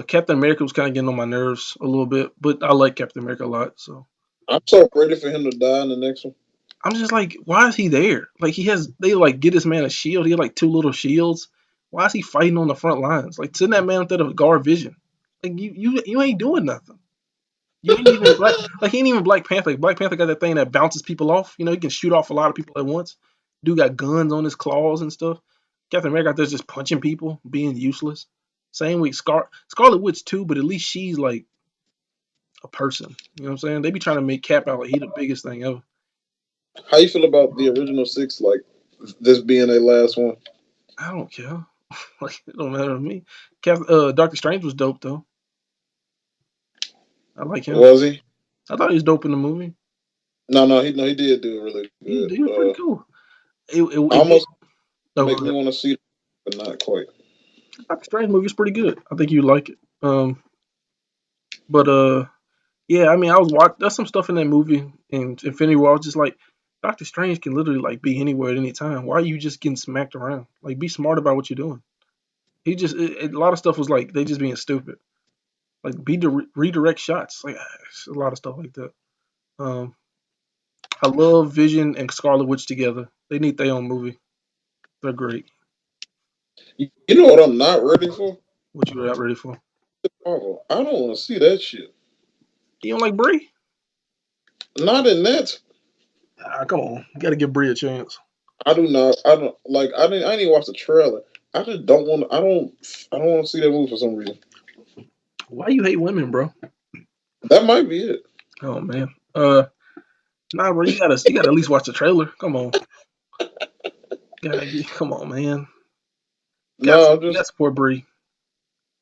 Captain America was kind of getting on my nerves a little bit, but I like Captain America a lot. So I'm so ready for him to die in the next one. I'm just like, why is he there? Like they like get this man a shield. He had like two little shields. Why is he fighting on the front lines? Like send that man instead of guard vision. Like you ain't doing nothing. You ain't even like he ain't even Black Panther. Like, Black Panther got that thing that bounces people off. You know, he can shoot off a lot of people at once. Dude got guns on his claws and stuff. Captain America out there just punching people, being useless. Same with Scarlet Witch too, but at least she's like a person. You know what I'm saying? They be trying to make Cap out like he the biggest thing ever. How you feel about the original six? Like this being a last one? I don't care. Like it don't matter to me. Doctor Strange was dope though. I like him. Was he? I thought he was dope in the movie. No, he did do it really good. He was pretty cool. It made Almost no go make me ahead. want to see, it, but not quite. Doctor Strange movie is pretty good. I think you'd like it. But yeah, I mean, I was watching. There's some stuff in that movie in Infinity War. I was just like, Doctor Strange can literally like be anywhere at any time. Why are you just getting smacked around? Like, be smart about what you're doing. A lot of stuff was like they just being stupid. Like, redirect shots. Like, a lot of stuff like that. Um, I love Vision and Scarlet Witch together. They need their own movie. They're great. You know what I'm not ready for? What you not ready for? Marvel. I don't want to see that shit. You don't like Brie? Not in that. Come on, you got to give Brie a chance. I do not. I don't like. I didn't even watch the trailer. I just don't want. I don't want to see that movie for some reason. Why you hate women, bro? That might be it. Oh man. Nah, bro, you gotta at least watch the trailer. Come on, come on, man. No, I'm You got just. to support Brie.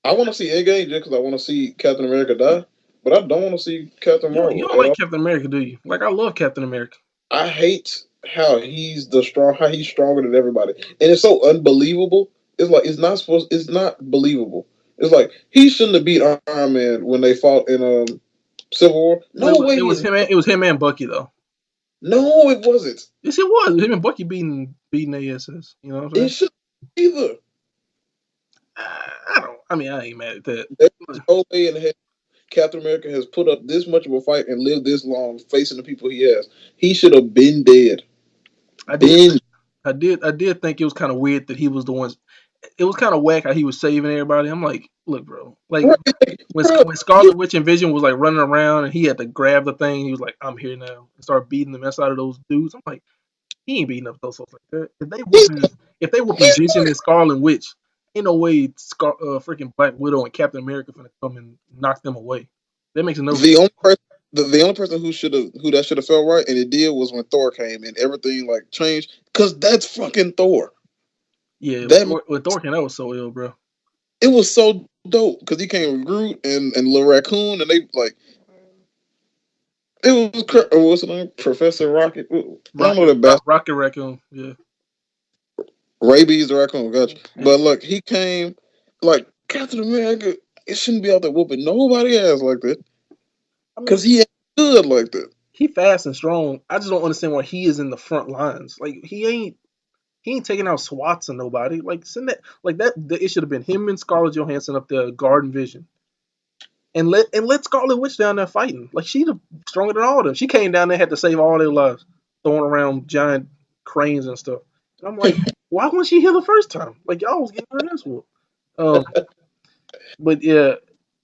I want to see Endgame just because I want to see Captain America die, but I don't want to see Captain You Marvel don't at like all. Captain America, do you? Like I love Captain America. I hate how he's stronger than everybody, and it's so unbelievable. It's like it's not believable. It's like he shouldn't have beat Iron Man when they fought in Civil War. Well, No way he is. it was him and Bucky though. No, it wasn't. Yes, it was. It was him and Bucky beating ASS. You know what I'm It saying? should either. I don't. I mean, I ain't mad at that. There's no way in hell Captain America has put up this much of a fight and lived this long facing the people he has. He should have been dead. I did. Been I did think it was kind of weird that he was the one. It was kind of whack how he was saving everybody. I'm like, look, bro. Like right, when Scarlet Witch and Vision was like running around and he had to grab the thing, he was like, "I'm here now," and start beating the mess out of those dudes. I'm like, he ain't beating up those folks like that. If they He's, whooping he's Vision and Scarlet Witch, Ain't no way freaking Black Widow and Captain America finna come and knock them away. That makes no sense. The only person, the only person who that should have felt right, and it did, was when Thor came and everything like changed. Cause that's fucking Thor. Yeah, That with Thorkin, that was so ill, bro. it was so dope because he came with Groot and Little Raccoon, and they like it was what's the name, Professor Rocket. I don't know that bastard. Rocket Raccoon. Yeah, Rabies the Raccoon, gotcha. yeah. But look, he came like Captain America. It shouldn't be out there whooping nobody ass like that I because mean, he ain't good like that. he fast and strong. I just don't understand why he is in the front lines. Like he ain't taking out swats of nobody. Like send that like that. It should have been him and Scarlett Johansson up there guarding Vision, and let Scarlet Witch down there fighting. Like she's stronger than all of them. She came down there had to save all their lives, throwing around giant cranes and stuff. And I'm like, why wasn't she here the first time? Like y'all was getting her ass whooped. Um, but yeah,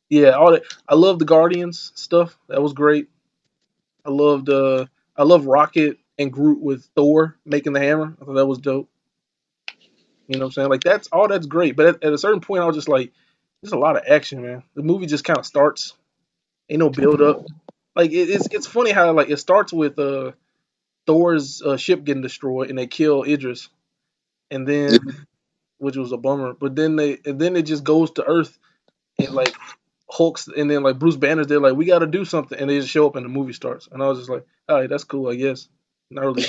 yeah, all that. I love the Guardians stuff. That was great. I loved I love Rocket and Groot with Thor making the hammer. I thought that was dope. You know what I'm saying? Like that's great. But at a certain point, I was just like, there's a lot of action, man. The movie just kind of starts. Ain't no build up. Like it's funny how like it starts with Thor's ship getting destroyed and they kill Idris, and then which was a bummer. But then it just goes to Earth and like Hulk's and then like Bruce Banner's there like we got to do something and they just show up and the movie starts and I was just like, all right, that's cool, I guess. Not really.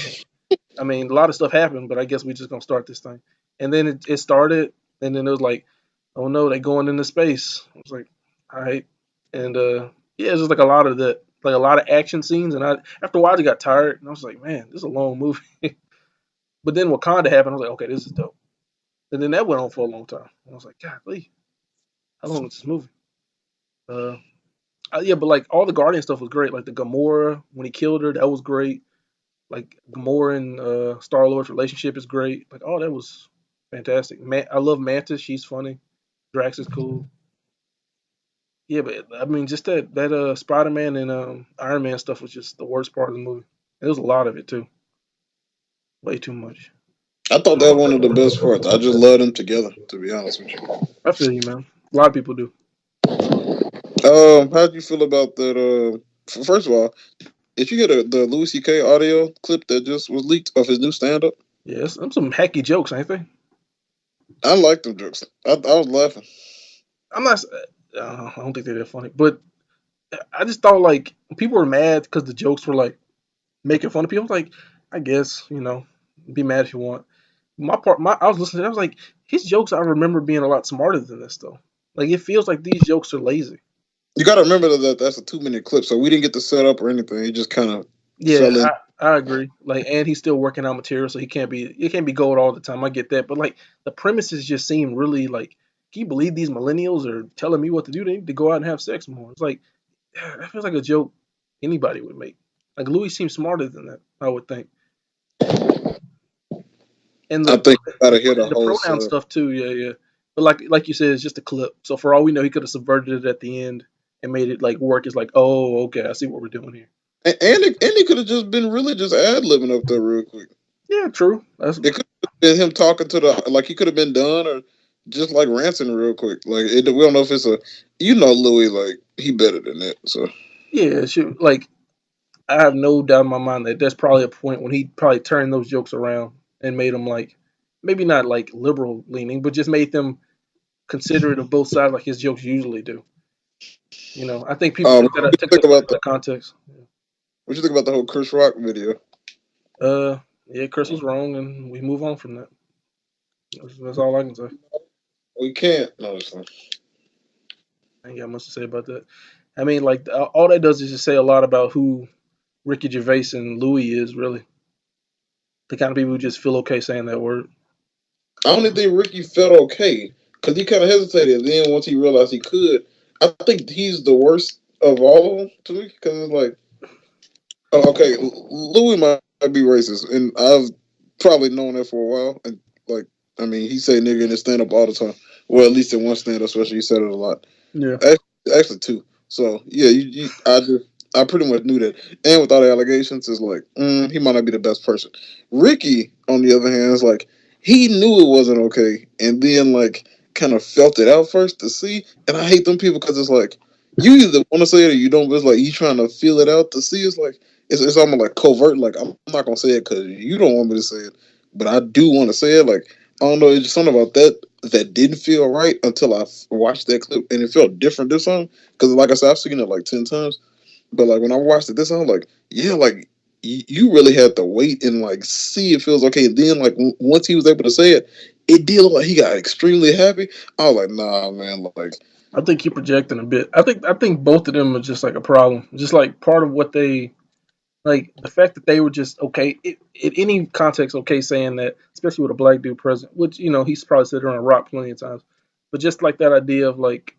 I mean, a lot of stuff happened, but I guess we just gonna start this thing. And then it started, and then it was like, oh no, they going into space. I was like, all right, and yeah, it's just like a lot of that, like a lot of action scenes. And I after a while, I just got tired, and I was like, man, this is a long movie. But then Wakanda happened. I was like, okay, this is dope. And then that went on for a long time. And I was like, God, Lee, how long is this movie? Uh, yeah, but like all the Guardian stuff was great. Like the Gamora when he killed her, that was great. Like Gamora and Star Lord's relationship is great. Like, oh, that was fantastic. I love Mantis. She's funny. Drax is cool. Yeah, but I mean, just that Spider Man and Iron Man stuff was just the worst part of the movie. There was a lot of it too. Way too much. I thought that one of the best parts. I just love them together, to be honest with you. I feel you, man. A lot of people do. How do you feel about that? First of all, did you get the Louis C.K. audio clip that just was leaked of his new stand up? Yes, I'm some hacky jokes, ain't they? I liked them jokes. I was laughing. I'm not. I don't think they're that funny, but I just thought like people were mad because the jokes were like making fun of people. I was like, I guess be mad if you want. I was listening. I was like, his jokes. I remember being a lot smarter than this though. Like it feels like these jokes are lazy. You got to remember that that's a 2 minute clip, so we didn't get to set up or anything. He just kind of Yeah, fell in. I agree. Like, and he's still working out material, so it can't be gold all the time. I get that, but like the premises just seem really like. Can you believe these millennials are telling me what to do? They need to go out and have sex more. It's like that feels like a joke anybody would make. Like Louis seems smarter than that, I would think. And I think you got to hear the the whole pronoun setup. stuff too, yeah, yeah. But like you said, it's just a clip. So for all we know, he could have subverted it at the end and made it like work. It's like, oh, okay, I see what we're doing here. And he could have just been really just ad libbing up there real quick. Yeah, true. That's It could have been him talking to the like he could have been done or just like ranting real quick. Like we don't know if it's a Louis like he better than that. So yeah, shoot. Like I have no doubt in my mind that there's probably a point when he probably turned those jokes around and made them like maybe not like liberal leaning, but just made them considerate of both sides like his jokes usually do. I think people what you took think that about out of context. what you think about the whole Chris Rock video? Yeah, Chris was wrong, and we move on from that. That's all I can say. We can't. No, it's not. I ain't got much to say about that. I mean, like all that does is just say a lot about who Ricky Gervais and Louis is really. The kind of people who just feel okay saying that word. I don't even think Ricky felt okay because he kind of hesitated. Then once he realized he could, I think he's the worst of all of them to me because it's like, oh, okay, Louis might be racist, and I've probably known that for a while. And like, I mean, he say nigga in his stand up all the time. Well, at least in one stand up, especially he said it a lot. Yeah. Actually, two. So yeah, I pretty much knew that. And with all the allegations, it's like he might not be the best person. Ricky, on the other hand, is like he knew it wasn't okay, and then like kind of felt it out first to see. And I hate them people because it's like you either want to say it or you don't. But it's like you trying to feel it out to see. It's like it's almost like covert. Like I'm not gonna say it because you don't want me to say it, but I do want to say it. Like I don't know, it's just something about that didn't feel right until I watched that clip, and it felt different this time. Because like I said, I've seen it like 10 times, but like when I watched it this time, like yeah, like you really had to wait and like see if it feels okay. And then like once he was able to say it, it did look like he got extremely happy. I was like, nah, man, like I think you're projecting a bit. I think both of them are just like a problem. Just like part of what they like the fact that they were just okay in any context okay saying that, especially with a black dude present, which he's probably said it on a rock plenty of times, but just like that idea of like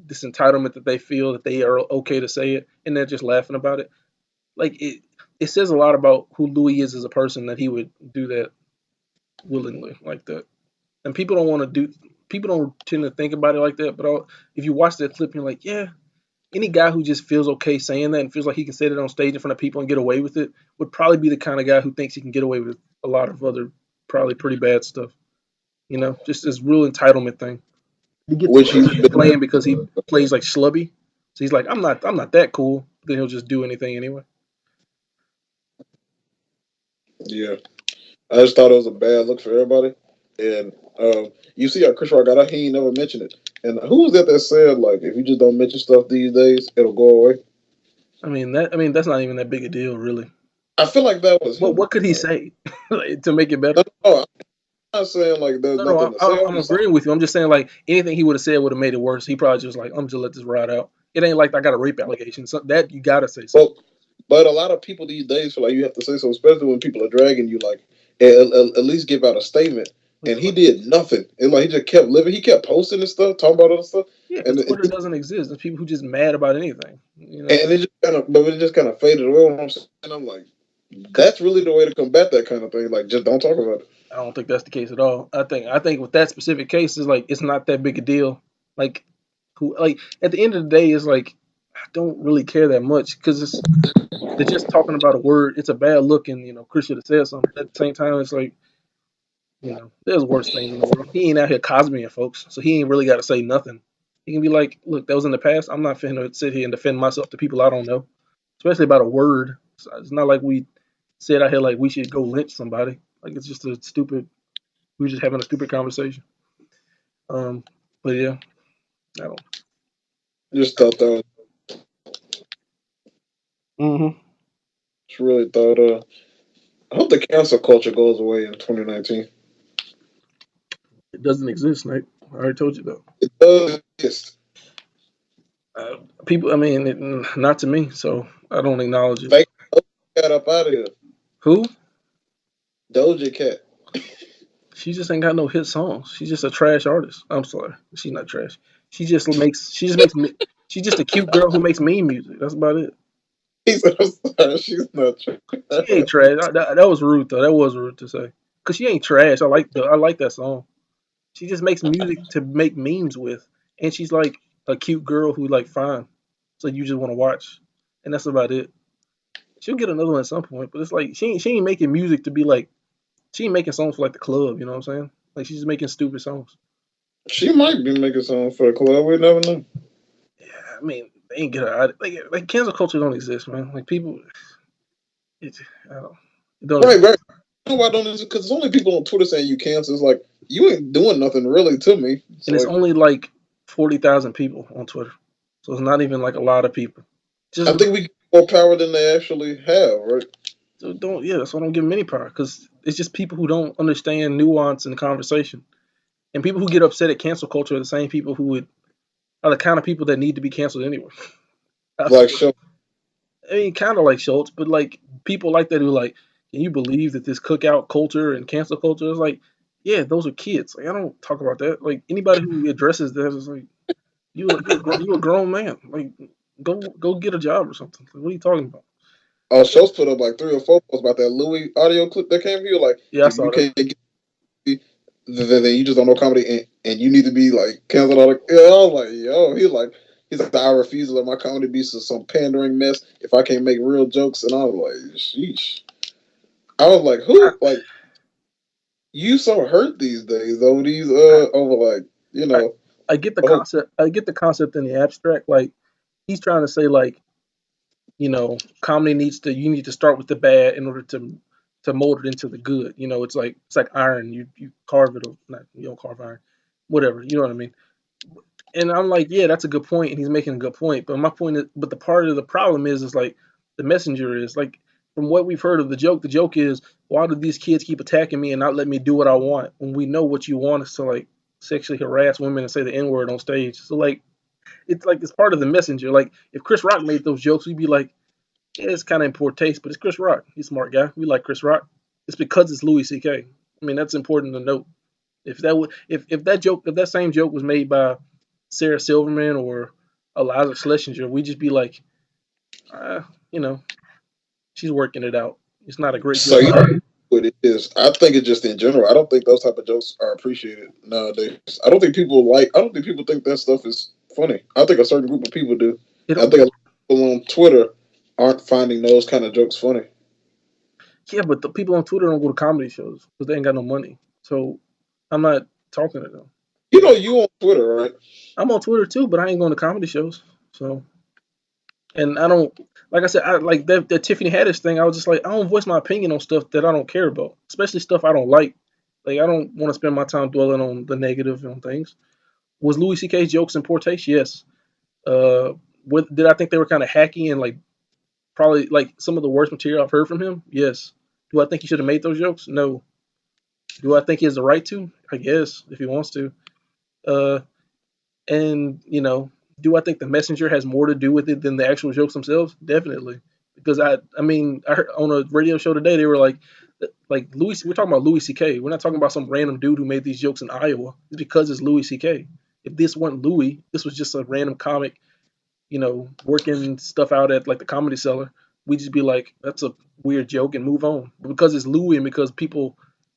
this entitlement that they feel that they are okay to say it and they're just laughing about it. Like it says a lot about who Louis is as a person that he would do that willingly like that. And people don't tend to think about it like that. But if you watch that clip, you're like, yeah, any guy who just feels okay saying that and feels like he can say it on stage in front of people and get away with it would probably be the kind of guy who thinks he can get away with a lot of other probably pretty bad stuff. Just this real entitlement thing. He gets which away he's with been. playing because he plays like schlubby. So he's like, I'm not that cool. Then he'll just do anything anyway. Yeah, I just thought it was a bad look for everybody. And you see how Chris Rock got out, he ain't never mentioned it. And who was that said like if you just don't mention stuff these days, it'll go away? I mean that's not even that big a deal, really. I feel like that was What him. could he say like, to make it better? No, no, I'm not saying like there's No, no, nothing to say. I'm agreeing with you. I'm just saying like anything he would have said would have made it worse. He probably just like I'm just let this ride out. It ain't like I got a rape allegation. So that you gotta say something. Well, but a lot of people these days feel like you have to say so, especially when people are dragging you. Like at least give out a statement. And he did nothing. And like he just kept living. He kept posting and stuff, talking about other stuff, Yeah, and because Twitter doesn't exist. There's people who just mad about anything. and it just kind of, but it just kind of faded away. What I'm saying, and I'm like, Because that's really the way to combat that kind of thing. Like, just don't talk about it. I don't think that's the case at all. I think with that specific case is like it's not that big a deal. Like who like at the end of the day is like I don't really care that much because they're just talking about a word. It's a bad look, and Chris should have said something. At the same time, it's like there's worse things in the world. He ain't out here cosbying folks, so he ain't really got to say nothing. He can be like, "Look, that was in the past. I'm not finna sit here and defend myself to people I don't know, especially about a word. It's not like we said out here like we should go lynch somebody. Like it's just a stupid. We're just having a stupid conversation. Um, but yeah, I don't. Just thought that was Mm-hmm. just really thought. I hope the cancel culture goes away in 2019. It doesn't exist, Nate. I already told you that. It does exist. People, I mean, not to me, so I don't acknowledge it. Fake cat up out of here. Who? Doja Cat. She just ain't got no hit songs. She's just a trash artist. I'm sorry, she's not trash. She just makes me. She's just a cute girl who makes meme music. That's about it. He said, "I'm sorry, she's not true." She ain't trash. That was rude though. That was rude to say. Cause she ain't trash. I like that song. She just makes music to make memes with, and she's like a cute girl who like fine. So you just want to watch, and that's about it. She'll get another one at some point, but it's like she ain't making music to be like she ain't making songs for like the club. You know what I'm saying? Like she's just making stupid songs. She might be making something for the club. We never know. Yeah, I mean they ain't get her out. Like cancel culture don't exist, man. Like people, it, I don't, it don't Right, exist, right. You know why I don't? Because there's only people on Twitter saying you cancel. It's like you ain't doing nothing really to me. It's and it's like only like 40,000 people on Twitter, so it's not even like a lot of people. I Just think we get more power than they actually have. Right. so don't yeah, that's why I don't give them any power because it's just people who don't understand nuance in the conversation, and people who get upset at cancel culture are the same people who would are the kind of people that need to be canceled anyway. I Like swear. show. I mean, kind of like Schultz, but like people like that who like, can you believe that this cookout culture and cancel culture is like, yeah, those are kids. Like I don't talk about that. Like anybody who addresses that is like, you a grown man. Like go get a job or something. Like, what are you talking about? Schultz put up like 3 or 4 posts about that Louis audio clip that came here. Like Yeah, I if saw you that. can't get then you just don't know comedy and you need to be like canceled out. Yeah, I was like, yo, he's like, I refuse to let my comedy be some pandering mess if I can't make real jokes. And I was like, sheesh. I was like, I, who? Like, you so hurt these days over these I, over like You I, know, I get the the whole concept. I get the concept in the abstract. Like he's trying to say, like comedy needs to you need to start with the bad in order to mold it into the good. It's like iron. You carve it, or not you don't carve iron, whatever. You know what I mean? And I'm like, yeah, that's a good point, and he's making a good point. But my point is, but the part of the problem is like the messenger is like from what we've heard of the joke. The joke is why do these kids keep attacking me and not let me do what I want when we know what you want is to like sexually harass women and say the N word on stage. So like it's part of the messenger. Like if Chris Rock made those jokes, we'd be like, yeah, it's kind of in poor taste, but it's Chris Rock. He's a smart guy. We like Chris Rock. It's because it's Louis C.K. I mean, that's important to note. If that same joke was made by Sarah Silverman or Eliza Schlesinger, we'd just be like, uh, you know, she's working it out. It's not a great so joke. you know what it is. I think it's just in general. I don't think those type of jokes are appreciated nowadays. I don't think people like. I don't think people think that stuff is funny. I think a certain group of people do. It I don't. think a lot of people on Twitter aren't finding those kind of jokes funny. Yeah, but the people on Twitter don't go to comedy shows because they ain't got no money. So I'm not talking to them. You know, you on Twitter, right? I'm on Twitter too, but I ain't going to comedy shows. So and I don't like I said, I like that Tiffany Haddish thing. I was just like, I don't voice my opinion on stuff that I don't care about, especially stuff I don't like. Like I don't want to spend my time dwelling on the negative on things. Was Louis C.K.'s jokes in poor taste? Yes. Uh, did I think they were kind of hacky and like probably like some of the worst material I've heard from him? Yes. Do I think he should have made those jokes? No. Do I think he has the right to? I guess if he wants to. Uh, And do I think the messenger has more to do with it than the actual jokes themselves? Definitely, because I mean, I heard on a radio show today they were like Louis. We're talking about Louis C.K. We're not talking about some random dude who made these jokes in Iowa. It's because it's Louis C.K. If this weren't Louis, this was just a random comic, working stuff out at like the Comedy Cellar. We'd just be like, that's a weird joke and move on. But because it's Louis and because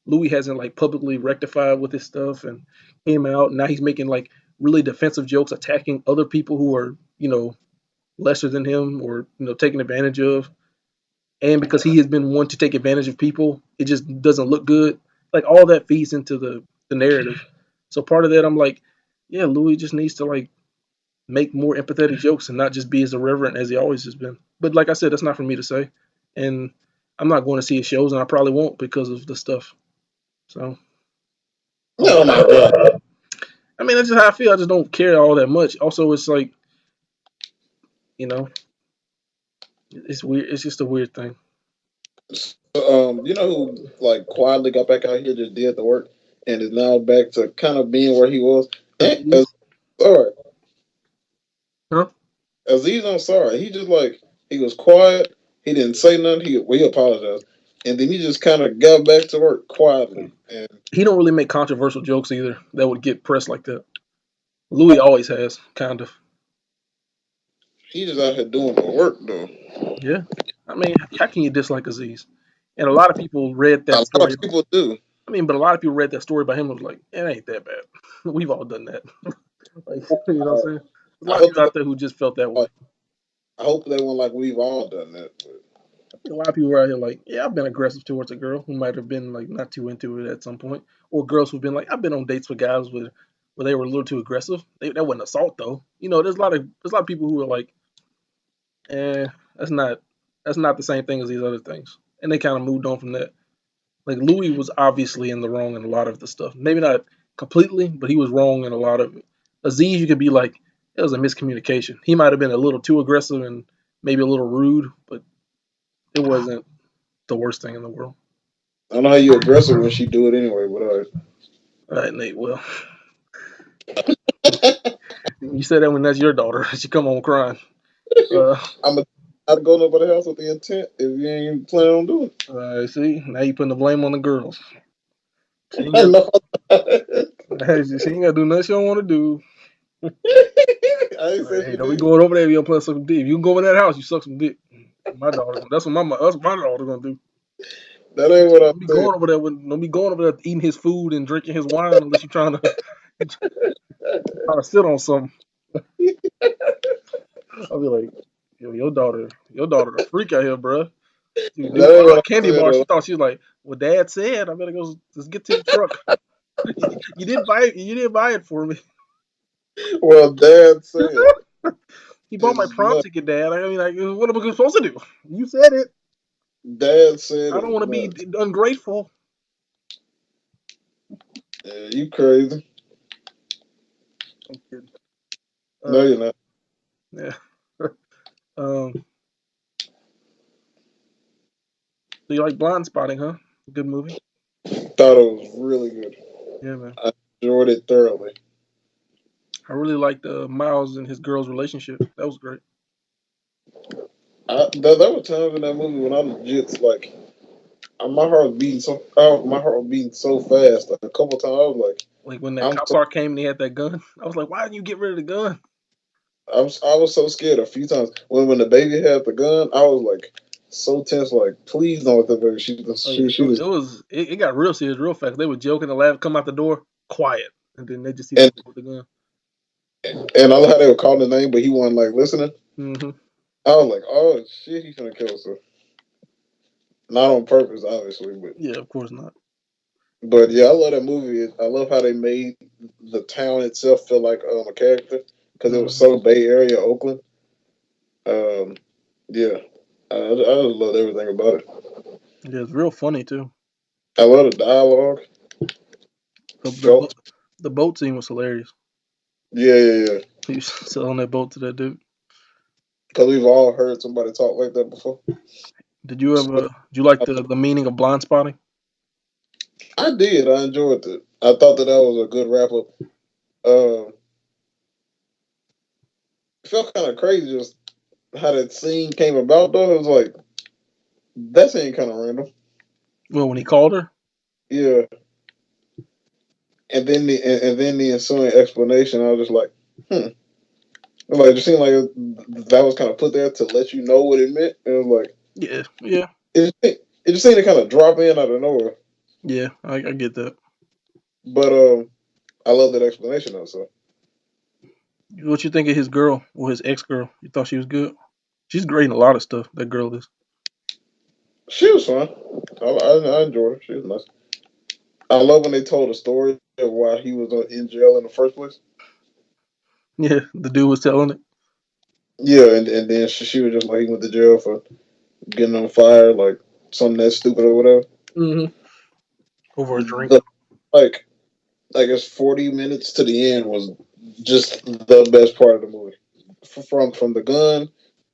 Louis hasn't like publicly rectified with his stuff and came out, and now he's making like really defensive jokes attacking other people who are, lesser than him or, taken advantage of. And because he has been one to take advantage of people, it just doesn't look good. Like all that feeds into the narrative. So part of that, I'm like, yeah, Louis just needs to like make more empathetic jokes and not just be as irreverent as he always has been. But like I said, that's not for me to say. And I'm not going to see his shows, and I probably won't because of the stuff. So, No, my God. I mean, that's just how I feel. I just don't care all that much. Also, it's like, you know, it's weird. It's just a weird thing. You know who like quietly got back out here, just did the work, and is now back to kind of being where he was. And Aziz, sorry, huh? Aziz Ansari, he just like he was quiet. He didn't say nothing. He apologized, and then he just kind of got back to work quietly. And He don't really make controversial jokes either that would get pressed like that. Louis always has, kind of. he just out here doing the work though. Yeah. I mean, how can you dislike Aziz? And a lot of people read A that lot story. of people do. I mean, but a lot of people read that story by him and was like, it ain't that bad. We've all done that. Like, you know what I'm Uh, saying? There's a I lot of hope people out there who just felt that way. like, I hope they won't like we've all done that. But I think a lot of people are out here like, yeah, I've been aggressive towards a girl who might have been like not too into it at some point, or girls who've been like, I've been on dates with guys where they were a little too aggressive. That wasn't assault though. There's a lot of people who are like, eh, that's not that's not the same thing as these other things, and they kind of moved on from that. Like Louis was obviously in the wrong in a lot of the stuff. Maybe not completely, but he was wrong in a lot of it. Aziz, you could be like, it was a miscommunication. He might have been a little too aggressive and maybe a little rude, but it wasn't the worst thing in the world. I don't know how you aggressive when she do it anyway. But All right, Nate. Well, you said that when that's your daughter. She come home crying. Uh, I'm not going over the house with the intent if you ain't planning on doing see, now you putting the blame on the girls. She ain't got, it. No, she ain't got to do nothing she don't want to do. I ain't Like, said hey, you don't be did. going over there if you don't plan to suck some dick. If you can go over that house, you suck some dick. That's what my daughter gonna do. That ain't what I Don't be said. going over there don't be going over there eating his food and drinking his wine unless you're trying to trying to sit on something. I'll be like, yo, your daughter a freak out here, bro. Dude, That ain't bought her what a I candy said bar. She though. thought she was like, well, Dad said I better go. Let's get to the truck. You didn't buy it. You didn't buy it for me. Well, Dad said You bought my it's prom must. ticket, Dad. I mean, like, what am I supposed to do? You said it. Dad said I don't it's want to be must. ungrateful. Yeah, you crazy? I'm kidding. No, Uh, you're not. yeah. um, so you like Blind Spotting, huh? Good movie. Thought it was really good. Yeah, man. I enjoyed it thoroughly. I really liked Miles and his girl's relationship. That was great. There were times in that movie when I legit like my heart was beating so my heart was beating so fast. Like a couple times, I was like, Like when that I'm cop so car came and he had that gun. I was like, why didn't you get rid of the gun? I was so scared a few times when the baby had the gun. I was like so tense. Like, please don't let the baby shoot the Oh yeah, shoot us. it got real serious real fast. They were joking and laughing, come out the door, quiet, and then they just see the And dude with the gun. and I love how they were calling his name, but he wasn't like listening. Hmm. I was like, oh shit, he's gonna kill us. Not on purpose, obviously, Yeah, of course not. but yeah, I love that movie. I love how they made the town itself feel like a character because it was Hmm. so Bay Area, Oakland. Um, yeah, I just loved everything about it. Yeah, it's real funny too. I love the dialogue. The the, bo- Jokes. the boat scene was hilarious. Yeah, yeah, yeah. He was selling that boat to that dude. Because we've all heard somebody talk like that before. Did you like the meaning of blind spotting? I did. I enjoyed it. I thought that was a good wrap up. Um, it felt kind of crazy just how that scene came about, though. It was like, that scene kind of random. Well, when he called her. Yeah. And then the ensuing explanation, I was just like, hmm. Like, it just seemed like that was kind of put there to let you know what it meant. And it was like, Yeah, yeah, it just seemed to kind of drop in out of nowhere. yeah. I get that. But I love that explanation, though. So What you think of his girl or his ex girl? You thought she was good? She's great in a lot of stuff. That girl is. she was fun. I enjoyed her. She was nice. I love when they told the story of why he was in jail in the first place. Yeah, the dude was telling it. Yeah, and then she was just like he went to jail for getting on fire, like something that's stupid or whatever. Hmm. Over a drink. The, like I guess 40 minutes to the end was just the best part of the movie. From the gun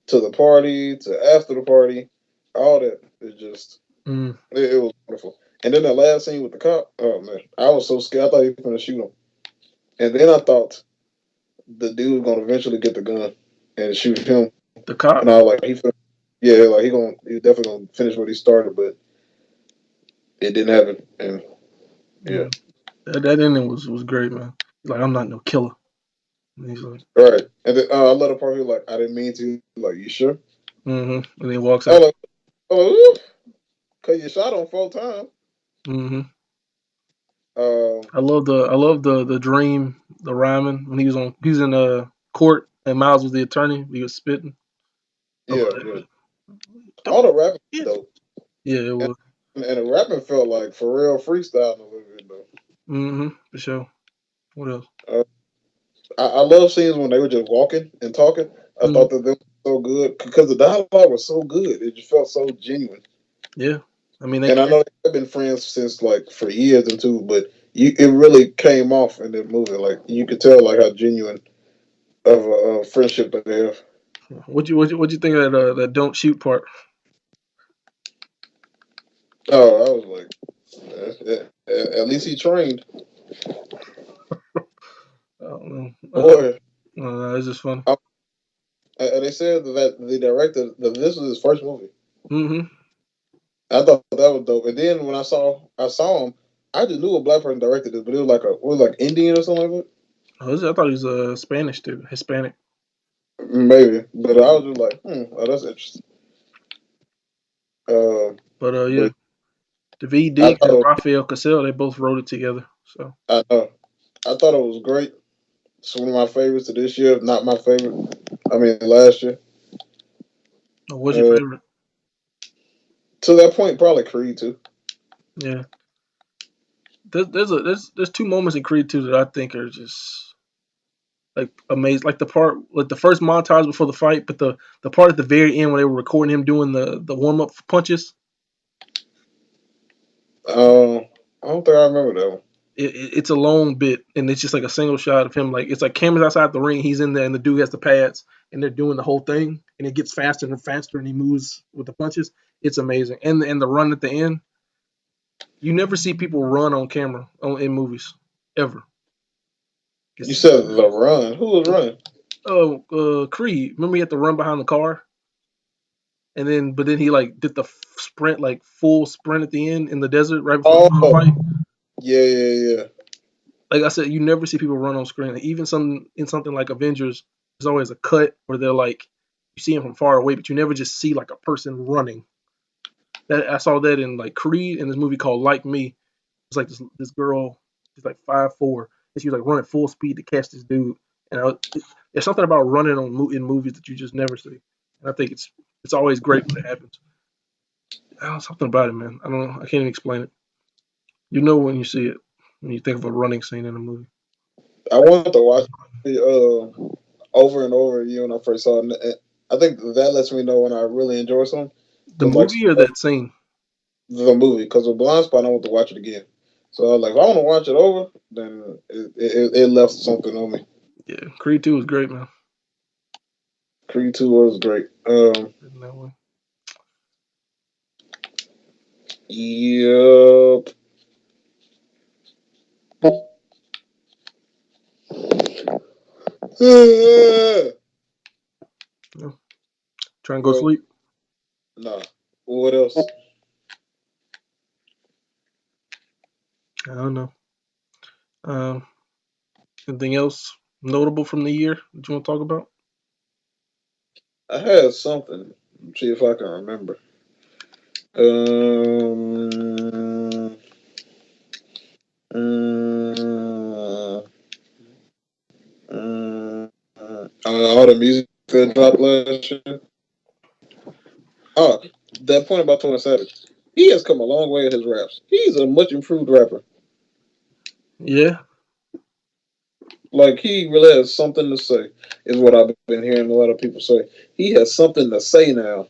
to the party to after the party, all that is just Mm. it was wonderful. And then the last scene with the cop, oh man, I was so scared. I thought he was gonna shoot him, and then I thought the dude was gonna eventually get the gun and shoot him. The And cop. I was like, yeah, like he definitely gonna finish what he started, but it didn't happen. And yeah, Mm. That ending was great, man. He's like, I'm not no killer. And he's like, right. And then I let the part who like, I didn't mean to. Like, you sure? mm-hmm. And then he walks I was out. like, oh, cause you shot him 4 times. Hmm. Um, I love the dream, the rhyming when he was in court and Miles was the attorney. He was spitting. I love yeah, that, yeah. man. All Don't the rapping yeah. though, Yeah, it was. and the rapping felt like for real freestyle a little bit though. Mm-hmm. For sure. What else? Uh, I love scenes when they were just walking and talking. I Mm. thought that they were so good because the dialogue was so good. It just felt so genuine. Yeah. I mean, they And I can't. know they've been friends since like for years and two, but it really came off in the movie. Like you could tell like how genuine of a friendship that they have. What you think of that don't shoot part? Oh, I was like, at least he trained. I don't know. Boy, It's just funny. I, and they said that the director that this was his first movie. Mm-hmm. I thought that was dope. And then when I saw him, I just knew a black person directed this, but it was like Indian or something like I thought he was Spanish too, Hispanic. that. Maybe, but I was just like, oh, that's interesting. But yeah, But David I Diggs thought and it, Raphael Cassell, they both wrote it together. So, I thought it was great. It's one of my favorites of this year, if not my favorite. I mean, last year. what's your Uh, favorite? to that point, probably Creed too. Yeah, there's two moments in Creed 2 that I think are just like amazing. Like the first montage before the fight, but the part at the very end when they were recording him doing the warm up punches. I don't think I remember that one. It's a long bit, and it's just like a single shot of him. Like it's like cameras outside the ring. He's in there, and the dude has the pads, and they're doing the whole thing, and it gets faster and faster, and he moves with the punches. It's amazing, and the run at the end. You never see people run on camera in movies ever. You said the run. Who was running? Oh, Creed. Remember he had to run behind the car, and then he like did the sprint, like full sprint at the end in the desert right before the final fight. Yeah. Like I said, you never see people run on screen. Even in something like Avengers, there's always a cut where they're like you see them from far away, but you never just see like a person running. That I saw that in like Creed in this movie called Like Me. It's like this girl, she's like 5'4", and she was like running full speed to catch this dude. And there's something about running in movies that you just never see. And I think it's always great when it happens. Something about it, man. I don't know. I can't even explain it. You know when you see it, when you think of a running scene in a movie. I wanted to watch it over and over again when I first saw it. I think that lets me know when I really enjoy something. The Because like movie or that scene? the movie, because with Blind Spot, I want to watch it again. So like, if I want to watch it over, then it left something on me. Yeah, Creed 2 was great, man. Creed 2 was great. In that way. Yep. Yeah. Trying to go to Well, sleep. nah. What else? I don't know. Um, Anything else notable from the year that you want to talk about? I had something. Let's see if I can remember. Um, um, all the music that dropped last year. Oh, that point about 20 Savage. He has come a long way in his raps. He's a much improved rapper. Yeah, Like, he really has something to say, is what I've been hearing a lot of people say. He has something to say now.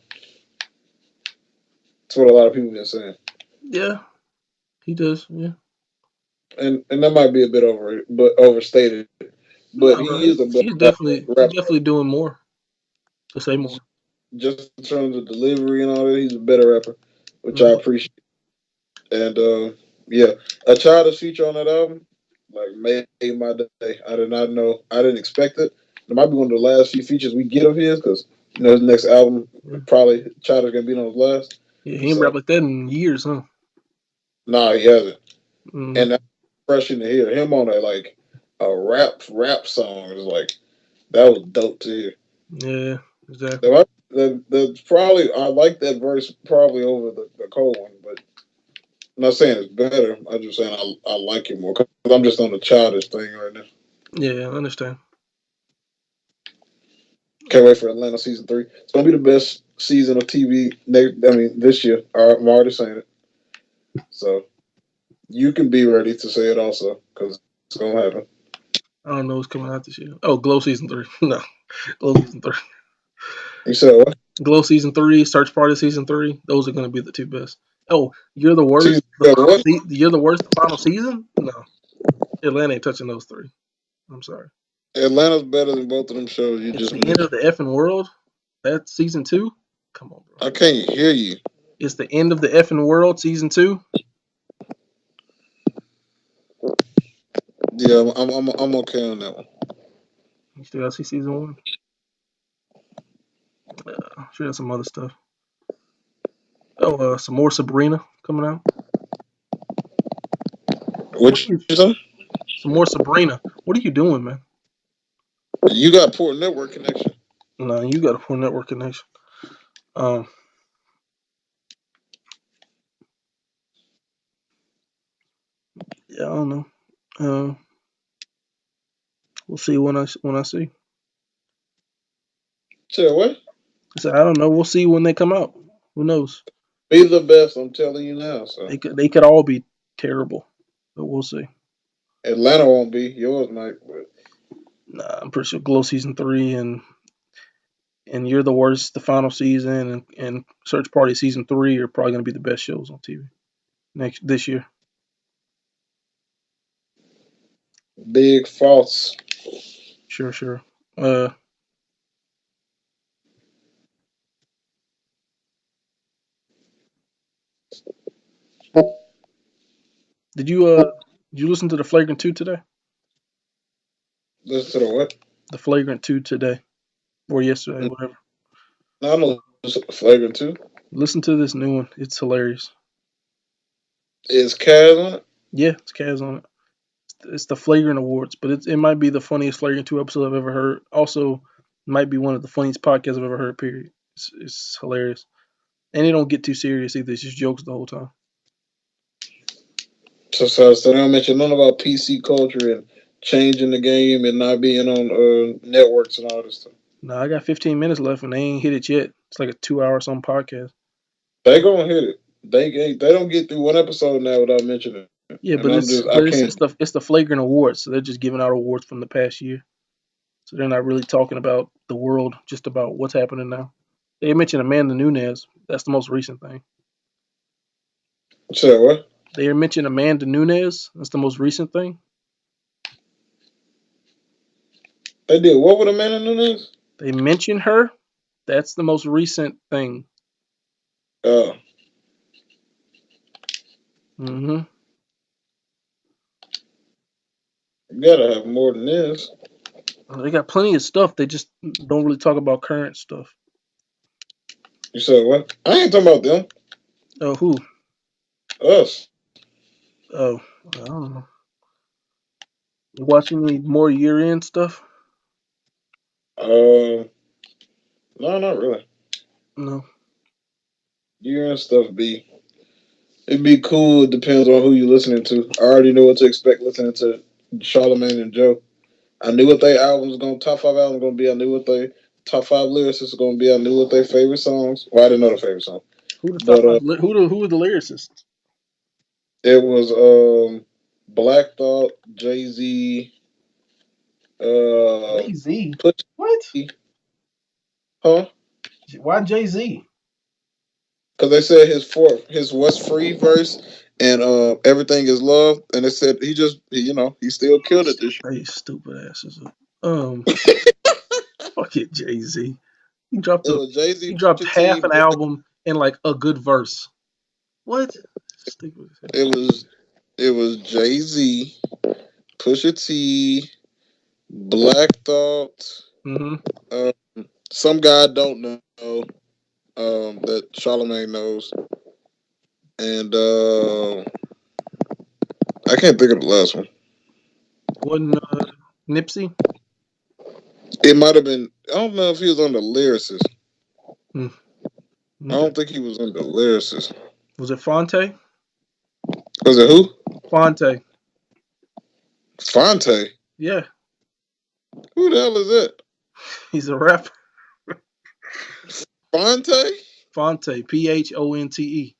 That's what a lot of people have been saying. yeah, he does. Yeah. And that might be a bit overstated, but No, he is a better he's rapper. definitely doing more to say more. Just in terms of delivery and all that, he's a better rapper, which I Mhm. appreciate. And yeah, a childish feature on that album like made my day. I did not know. I didn't expect it. It might be one of the last few features we get of his because his next album Yeah. probably Childish gonna be on his last. Yeah, he ain't rap So like that in years, huh? nah, he hasn't. Mm, And that's refreshing to hear him on a rap song. Is like that was dope to hear. yeah, exactly. The probably I like that verse probably over the cold one, but I'm not saying it's better. I'm just saying I like it more because I'm just on the childish thing right now. Yeah, I understand. Can't wait for Atlanta season 3. It's gonna be the best season of TV. This year. I'm already saying it. So you can be ready to say it also because it's gonna happen. I don't know what's coming out this year. Oh, Glow season 3. No, Glow season 3. You said what? Glow season 3, Search Party season 3. Those are going to be the two best. Oh, You're the Season worst. The final what? You're the worst. The final season? No, Atlanta ain't touching those three. I'm sorry. Atlanta's better than both of them shows you It's just the end of mentioned. the effing world. That's season 2. Come on, bro. I can't hear you. It's the end of the effing world season 2. Yeah, I'm okay on that one. You still got to see season 1. Should have some other stuff. Oh, some more Sabrina coming out. What are Which you? one? Some more Sabrina. What are you doing, man? You got poor network connection. No, you got a poor network connection. Um, yeah, I don't know. We'll see when I see. Say what? I said I don't know. We'll see when they come out. Who knows? Be the best. I'm telling you now. So They could all be terrible. but we'll see. Atlanta won't be. Yours might. But Nah, I'm pretty sure Glow season 3 and You're the Worst, the final season, and Search Party season 3 are probably going to be the best shows on TV this year. big false. Sure, sure. Uh, did you listen to the Flagrant 2 today? Listen to the what? The Flagrant 2 today or yesterday, whatever. No, I know Flagrant too. Listen to this new one. It's hilarious. Is Kaz on it? Yeah, it's Kaz on it. It's the Flagrant Awards, but it might be the funniest Flagrant 2 episode I've ever heard. Also, might be one of the funniest podcasts I've ever heard, period. It's hilarious. And they don't get too serious either. It's just jokes the whole time. So they don't mention nothing about PC culture and changing the game and not being on networks and all this stuff. Now, I got 15 minutes left and they ain't hit it yet. It's like a 2 hour some podcast. They gonna hit it. They don't get through one episode now without mentioning it. Yeah, And but I'm just I can't. it's the Flagrant Awards, so they're just giving out awards from the past year. So they're not really talking about the world, just about what's happening now. They mentioned Amanda Nunes. That's the most recent thing. Say what? They mentioned Amanda Nunes. That's the most recent thing. They did what with Amanda Nunes? They mentioned her. That's the most recent thing. Uh, hmm you gotta have more than this. They got plenty of stuff. They just don't really talk about current stuff. You said what? I ain't talking about them. Oh, who? Us. Oh, I don't know. You watching any more year end stuff? No, not really. No. Year and stuff be. It'd be cool. It depends on who you're listening to. I already know what to expect listening to Charlamagne and Joe. I knew what their albums going top five albums gonna be. I knew what their top five lyricists were gonna be. I knew what their favorite songs. Well, I didn't know the favorite song, Who the top but five? Who were the lyricists? it was Black Thought, Jay Z, Jay Z. Push, What? huh? Why Jay Z? Because they said his What's Free verse and Everything Is Love, and they said he still killed it this Hey, stupid asses. Fuck it, Jay Z. He dropped year. It a was Jay he Z, dropped Pusha T, half an album in like a good verse. What? Stupid. it was Jay Z, Pusha T, Black Thought, Mm-hmm. um, some guy I don't know that Charlamagne knows, and I can't think of the last one. Wasn't Nipsey? It might have been. I don't know if he was on the lyricist. Mm. I Okay. don't think he was on the lyricist. Was it Fonte? Was it who? Fonte. Fonte. Yeah, Who the hell is that? he's a rapper. Fonte? Fonte. Phonte.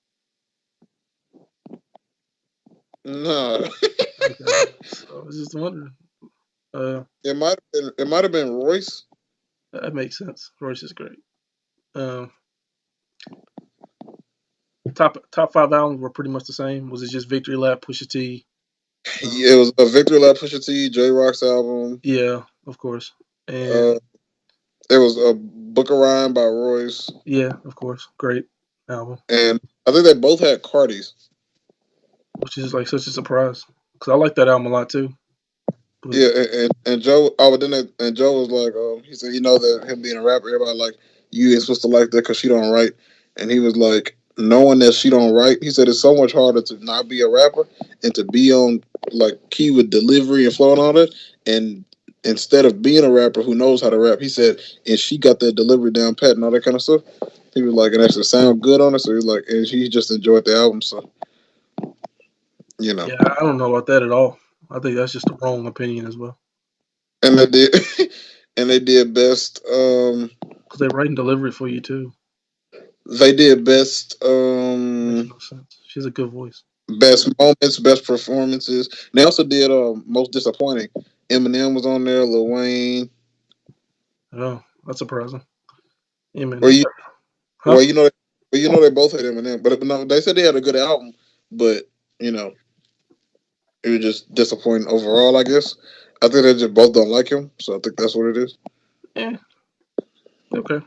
No. Okay. So I was just wondering. It might have been Royce. That makes sense. Royce is great. Um, top five albums were pretty much the same. Was it just Victory Lap, Pusha T? Yeah, it was a Victory Lap Pusha T, J Rock's album. Yeah, of course. And Uh, it was a Book of Rhyme by Royce, yeah, of course. Great album. and I think they both had Cardi's. Which is like such a surprise. Because I like that album a lot too. But Yeah, and Joe. Oh, but and Joe was like, he said, that him being a rapper, everybody like you ain't supposed to like that because she don't write, and he was like, knowing that she don't write, he said it's so much harder to not be a rapper and to be on like key with delivery and flow and all that, and instead of being a rapper who knows how to rap, he said, and she got that delivery down pat and all that kind of stuff. He was like, and actually sound good on it, so he was like, and he just enjoyed the album, so you know. yeah, I don't know about that at all. I think that's just a wrong opinion as well. And they did, and they did best. Because they write and deliver it for you too. They did best. Makes no sense. She has a good voice. Best moments, best performances. They also did most disappointing. Eminem was on there, Lil Wayne. Oh, that's surprising. Yeah, man. Or you, Huh? well, they both had Eminem, but no, they said they had a good album, but you know, it was just disappointing overall. I guess. I think they just both don't like him, so I think that's what it is. Yeah. Okay.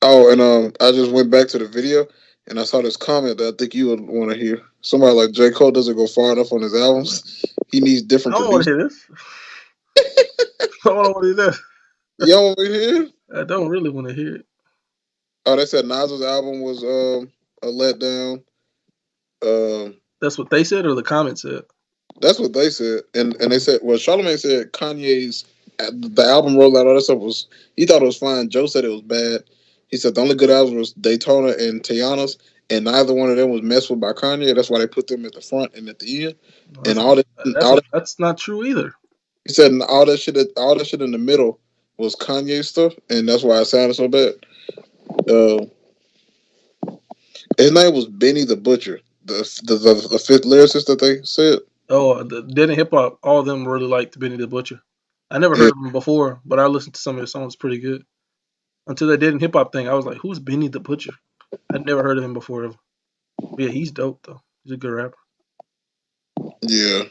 Oh, and I just went back to the video and I saw this comment that I think you would want to hear. Somebody like J. Cole doesn't go far enough on his albums. He needs I different don't want producers. to hear this. I don't want to hear this. You know over here? I don't really want to hear it. Oh, they said Nas's album was a letdown. Um, That's what they said, or the comment said. that's what they said, and they said, well, Charlamagne said Kanye's the album rollout, all that stuff was he thought it was fine. Joe said it was bad. He said the only good albums was Daytona and Tiana's, and neither one of them was messed with by Kanye. That's why they put them at the front and at the end, No, and all that. that's not true either. He said all that shit in the middle was Kanye stuff, and that's why it sounded so bad. Uh, his name was Benny the Butcher, the fifth lyricist that they said. Oh, the Dead and Hip Hop, all of them really liked Benny the Butcher. I never Yeah, heard of him before, but I listened to some of his songs pretty good. Until that Dead and Hip Hop thing, I was like, who's Benny the Butcher? I'd never heard of him before. But yeah, he's dope though. He's a good rapper. yeah.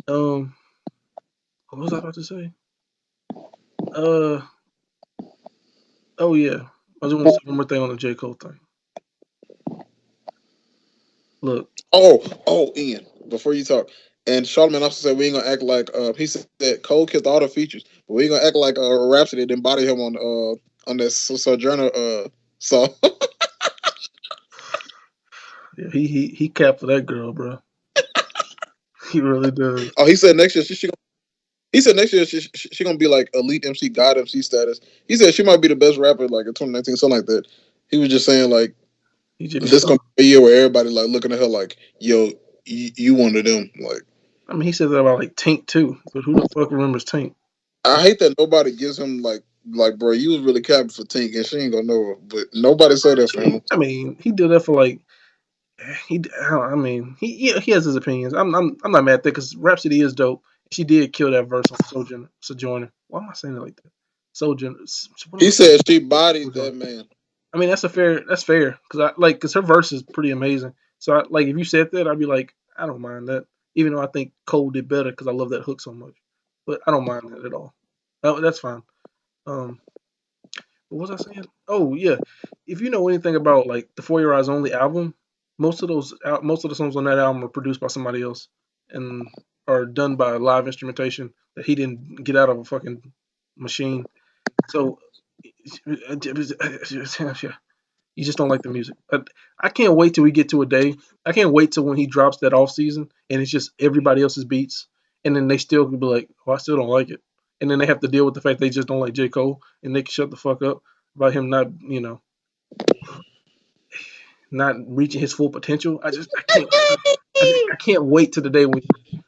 Um, what was I about to say? Uh, oh yeah, I just want to say one more thing on the J Cole thing. Look, Ian. Before you talk, and Charlamagne also said we ain't gonna act like he said that Cole killed all the features, but we ain't gonna act like Rhapsody didn't body him on that Sojourner song. yeah, he capped for that girl, bro. He really does. Oh, he said next year he said next year she gonna be like elite MC, God MC status. He said she might be the best rapper like in 2019, something like that. He was just saying like He just be this gonna be a year where everybody like looking at her like, yo, you one of them. Like I mean, he said that about like Tank too, but who the fuck remembers Tank? I hate that nobody gives him like bro, you was really capping for Tink and she ain't gonna know her. But nobody said that for him. I mean, he did that for like he. I mean, he has his opinions. I'm not mad at that because Rhapsody is dope. She did kill that verse on Sojourner. Why am I saying it like that? Sojourner. What am He I saying? said she bodied Sojourner. that man. I mean, that's fair because because her verse is pretty amazing. So like if you said that, I'd be like, I don't mind that, even though I think Cole did better because I love that hook so much. But I don't mind that at all. That's fine. Um, what was I saying? Oh yeah, if you know anything about like the For Your Eyes Only album, most of the songs on that album are produced by somebody else and are done by live instrumentation that he didn't get out of a fucking machine. So you just don't like the music. I can't wait till we get to a day. I can't wait till when he drops that off season and it's just everybody else's beats, and then they still can be like, "Oh, I still don't like it," and then they have to deal with the fact they just don't like J Cole, and they can shut the fuck up about him not, not reaching his full potential. I can't. I can't wait to the day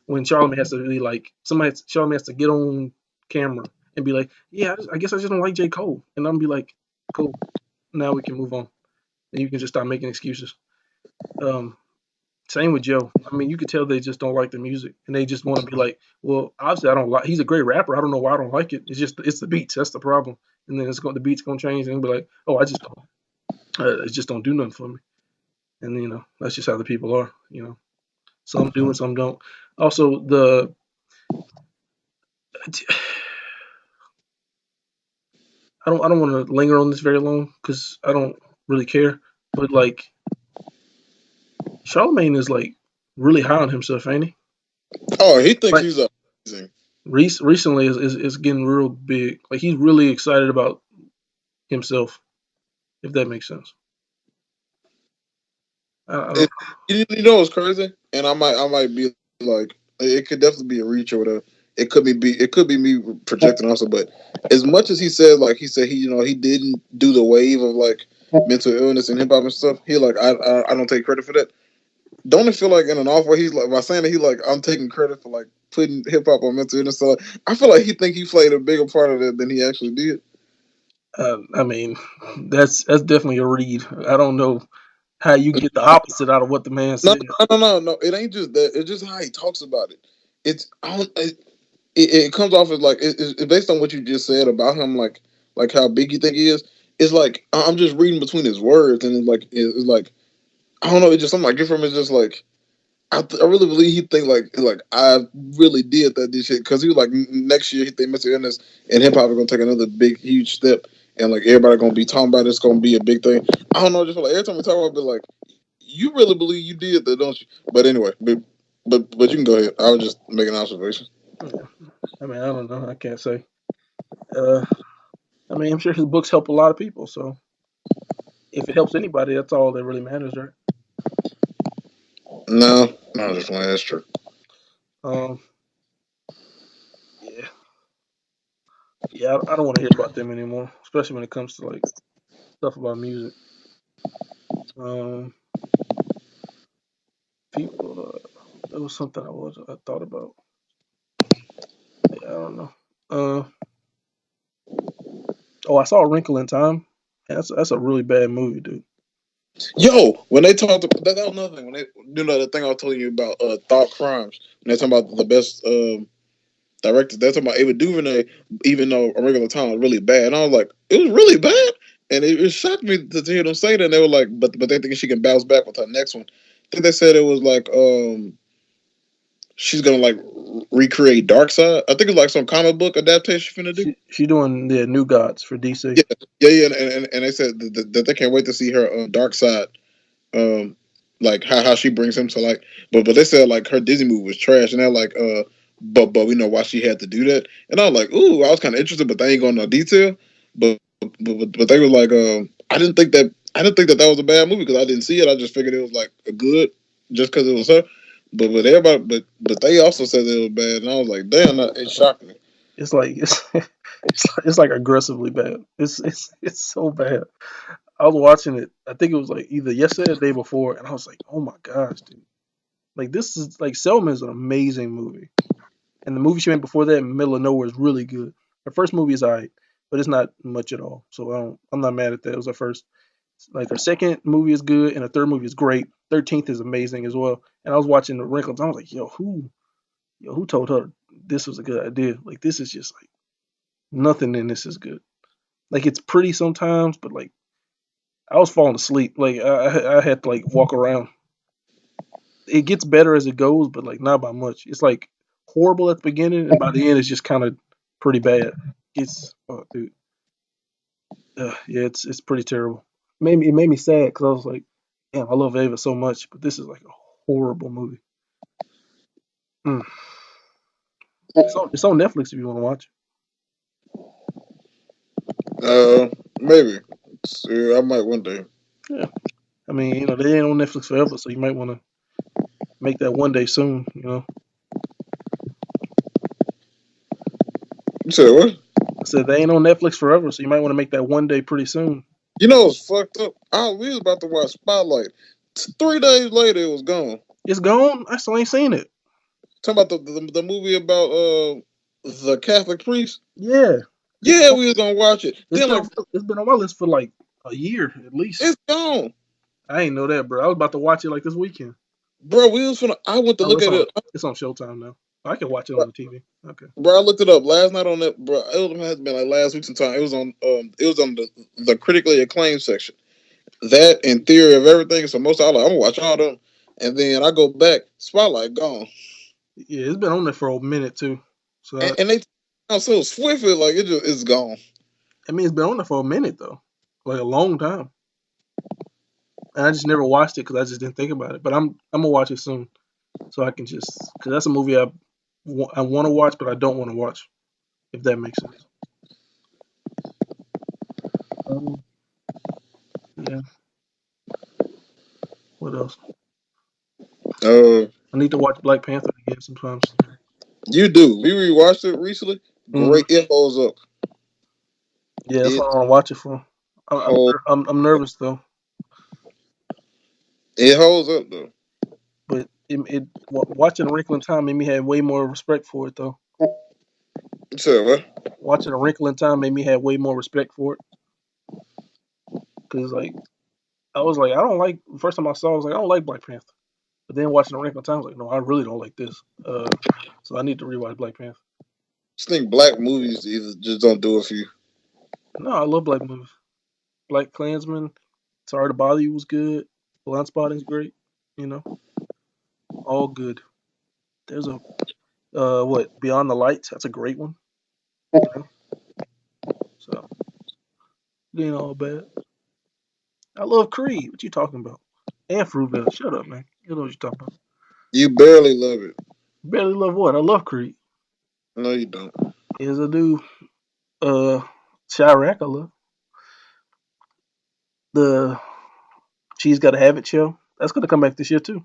when Charlamagne has to be like Charlamagne has to get on camera and be like, "Yeah, I guess I just don't like J Cole," and I'm be like, "Cool, now we can move on." And you can just stop making excuses. Um, Same with Joe. I mean, you could tell they just don't like the music, and they just want to be like, "Well, obviously, I don't like. He's a great rapper. I don't know why I don't like it. It's the beats. That's the problem." And then the beats gonna change, and be like, "Oh, I just don't. It just don't do nothing for me." And that's just how the people are. Some do and some don't. Also, I don't want to linger on this very long because I don't really care. But like, Charlemagne is like really high on himself, ain't he? Oh, he thinks Like he's amazing. recently is getting real big. Like he's really excited about himself, if that makes sense. I don't. It, you know what's crazy? And I might be like, it could definitely be a reach or whatever. It could be me projecting also. But as much as he said, like he said, he didn't do the wave of like mental illness and hip hop and stuff. He like, I don't take credit for that. Don't it feel like in an off way he's like by saying that he like I'm taking credit for like putting hip hop on mental illness? So I feel like he think he played a bigger part of it than he actually did. I mean, that's definitely a read. I don't know. how you get the opposite out of what the man No, said. no. It ain't just that. It's just how he talks about it. It's I don't. It comes off as like it's based on what you just said about him, like how big you think he is. It's like I'm just reading between his words, and it's like I don't know. It's just something I get from it. It's just like I really believe he think like I really did that this shit because he was like next year he think Mr. Illness and hip hop are gonna take another big huge step and like everybody gonna be talking about it, it's gonna be a big thing. I don't know, just like every time we talk about it, be like you really believe you did that, don't you? But anyway, but you can go ahead. I was just making an observation. Yeah. I mean, I don't know. I can't say. Uh, I mean, I'm sure his books help a lot of people. So if it helps anybody, that's all that really matters, right? No, just playing. That's true. Um, yeah, yeah. I don't want to hear about them anymore, especially when it comes to like stuff about music. Um, people. There was something I thought about. Yeah, I don't know. Uh, oh, I saw A Wrinkle in Time. Yeah, that's a really bad movie, dude. Yo, when they talked about that was another thing. When they the thing I was telling you about thought crimes. When they talking about the best directors, they're talking about Ava DuVernay, even though A Regular Time was really bad. And I was like, it was really bad. And it shocked me to hear them say that. And they were like, but they think she can bounce back with her next one. I think they said it was like she's gonna like recreate Darkseid. I think it's like some comic book adaptation she's finna do. She doing the New Gods for DC. Yeah, yeah. And they said that they can't wait to see her Darkseid um like how she brings him to like but they said like her Disney movie was trash and they're like but we know why she had to do that and I was like ooh I was kind of interested but they ain't going into detail but they were like I didn't think that was a bad movie because I didn't see it I just figured it was like a good just because it was her but everybody but they also said that it was bad and I was like damn it shocked me. It's like it's like aggressively bad. It's so bad. I was watching it. I think it was like either yesterday or the day before, and I was like, "Oh my gosh, dude! Like this is like Selma is an amazing movie, and the movie she made before that, Middle of Nowhere, is really good. Her first movie is alright, but it's not much at all. So I'm not mad at that. It was her first. Like her second movie is good, and her third movie is great. 13th is amazing as well. And I was watching the Wrinkles. I was like, who told her this was a good idea? Like this is just like nothing in this is good. Like it's pretty sometimes, but like I was falling asleep. Like I had to like walk around. It gets better as it goes, but like not by much. It's like horrible at the beginning, and by the end, it's just kind of pretty bad. It's oh, dude, yeah, it's pretty terrible. It made me sad because I was like, damn, I love Ava so much, but this is like a horrible movie. Mm. It's on Netflix if you want to watch. Maybe see, I might one day. Yeah, I mean, they ain't on Netflix forever, so you might want to make that one day soon. You said what? I said they ain't on Netflix forever, so you might want to make that one day pretty soon. You know it's fucked up. We was about to watch Spotlight. 3 days later, it was gone. It's gone. I still ain't seen it. Talking about the movie about the Catholic priest. Yeah, it's Yeah, we was gonna watch it. it's Then been like on, it's been on my list for like a year at least. it's gone, I ain't know that, bro. I was about to watch it like this weekend. bro. We was finna. I went to Oh, look at it. it's on Showtime now. I can watch it on the TV. Okay. Bro, I looked it up last night on that. Bro, it has been like last week sometime. It was on the critically acclaimed section. That and Theory of Everything. So most I'm gonna watch all of them, and then I go back. Spotlight gone, Yeah, it's been on there for a minute too. So and they so swiftly like it's gone. I mean, it's been on there for a minute though, like a long time. And I just never watched it because I just didn't think about it. But I'm gonna watch it soon, so I can just because that's a movie I want to watch, but I don't want to watch. If that makes sense. Um, yeah. What else? Uh, I need to watch Black Panther again sometimes. you do. We rewatched it recently. Mm, Great. It holds up. yeah, that's what It I want to watch it for. holds. I'm nervous though, It holds up though. but watching A Wrinkle in Time made me have way more respect for it though. So what? Watching A Wrinkle in Time made me have way more respect for it because like I was like, I don't like. First time I saw, it, I was like, I don't like Black Panther. But then watching the Wrinkle Time, I was like, no, I really don't like this. So I need to rewatch Black Panther. Just think black movies either just don't do it for you. No, I love black movies. Black Klansman, Sorry to Bother You was good. Blind Spotting's great. You know, all good. There's a what Beyond the Lights. That's a great one. You know, so it ain't all bad. I love Creed. What you talking about? And Fruitvale. Shut up, man. You know what you're talking about. You barely love it. Barely love what? I love Creed. No, you don't. Yes, I do. Chirac, I love. The She's Gotta Have It show. That's gonna come back this year too.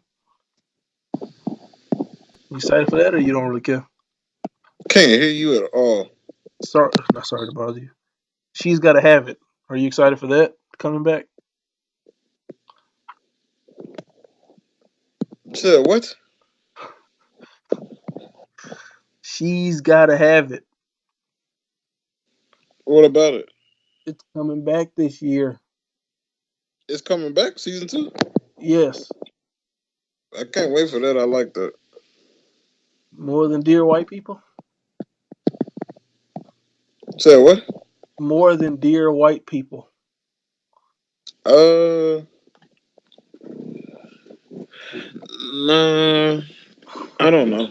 You excited for that, or you don't really care? Can't hear you at all. Sorry, not sorry to bother you. She's Gotta Have It. Are you excited for that coming back? Said what? She's Gotta Have It. What about it? It's coming back this year. It's coming back, season 2. Yes, I can't wait for that. I like that. more than Dear White People. Said what? More than Dear White People. Uh, nah, I don't know.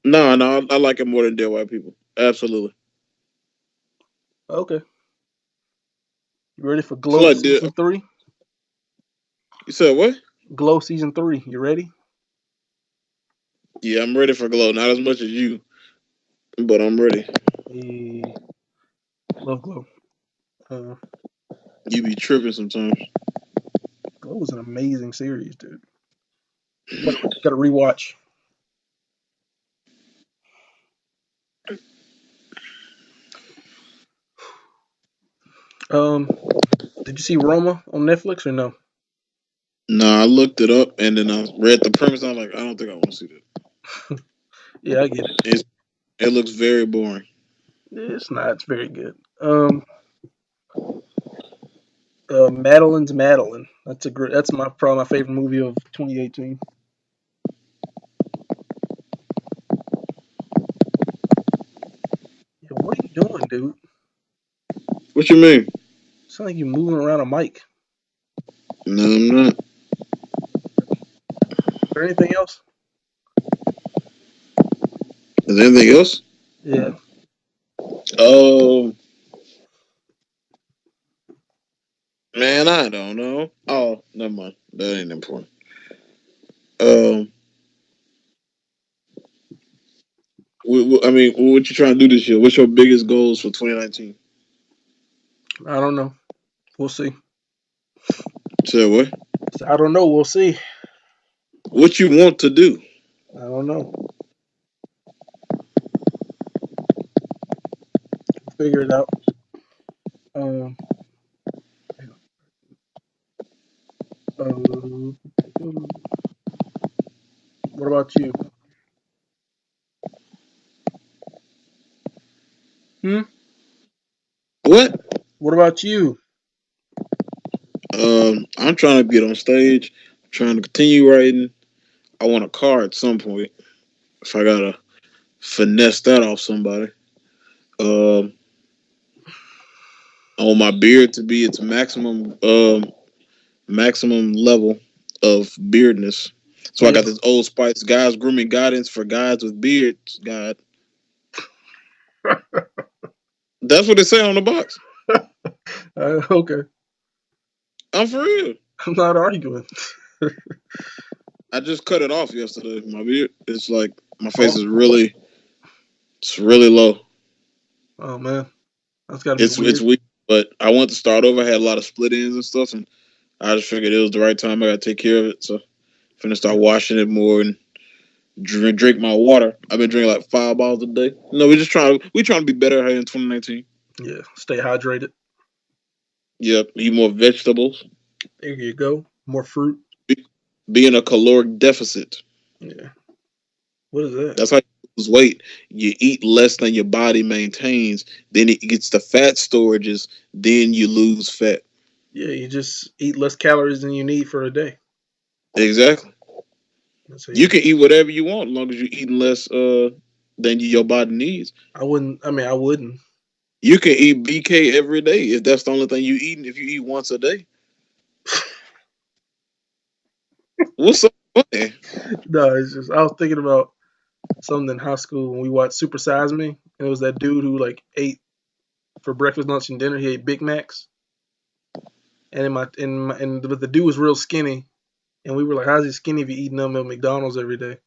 No, no, I like it more than Dead White People. Absolutely. Okay, you ready for I feel Glow like Dead. season 3? You said what? Glow season 3. You ready? Yeah, I'm ready for Glow. Not as much as you, but I'm ready. Yeah, love Glow. Uh, You be tripping sometimes. Glow was an amazing series, dude. Got to rewatch. Um, did you see Roma on Netflix or no? Nah, I looked it up and then I read the premise. I'm like, I don't think I want to see that. Yeah, I get it. It looks very boring. It's not. It's very good. Madeline's Madeline. That's a great. That's my probably my favorite movie of 2018. Yeah, what are you doing, dude? What you mean? Sound like you're moving around a mic. No, I'm not. Is there anything else? Is there anything else? Yeah. Oh, man, I don't know. Oh, never mind. That ain't important. Um, I mean, what you trying to do this year? What's your biggest goals for 2019? I don't know. We'll see. Say what? I don't know. We'll see. What you want to do? I don't know. We'll figure it out. Um. uh, what about you? Hmm. What? What about you? I'm trying to get on stage. I'm trying to continue writing. I want a car at some point. If I gotta finesse that off somebody. Um, I want my beard to be its maximum level of beardness. So I Yeah. got this Old Spice guys grooming guidance for guys with beards guide. That's what they say on the box. Okay. I'm for real. I'm not arguing. I just cut it off yesterday. My beard. It's like my face Oh. is really. It's really low. Oh man, that's got to be It's weird. weak. But I wanted to start over. I had a lot of split ends and stuff, and I just figured it was the right time. I got to take care of it. So I'm finna start washing it more and drink my water. I've been drinking like 5 bottles a day. No, we trying to be better here in 2019. Yeah. Stay hydrated. Yep, eat more vegetables. There you go. More fruit. Be in a caloric deficit. Yeah. What is that? That's how you lose weight. You eat less than your body maintains. Then it gets the fat storages. Then you lose fat. Yeah, you just eat less calories than you need for a day. Exactly. That's how You you. can eat whatever you want as long as you're eating less than your body needs. I wouldn't. I mean, I wouldn't. You can eat BK every day if that's the only thing you eating. If you eat once a day, what's so funny? No, it's just I was thinking about something in high school when we watched Super Size Me, and it was that dude who like ate for breakfast, lunch, and dinner. He ate Big Macs, and but the dude was real skinny, and we were like, "How's he skinny if he eating them at McDonald's every day?"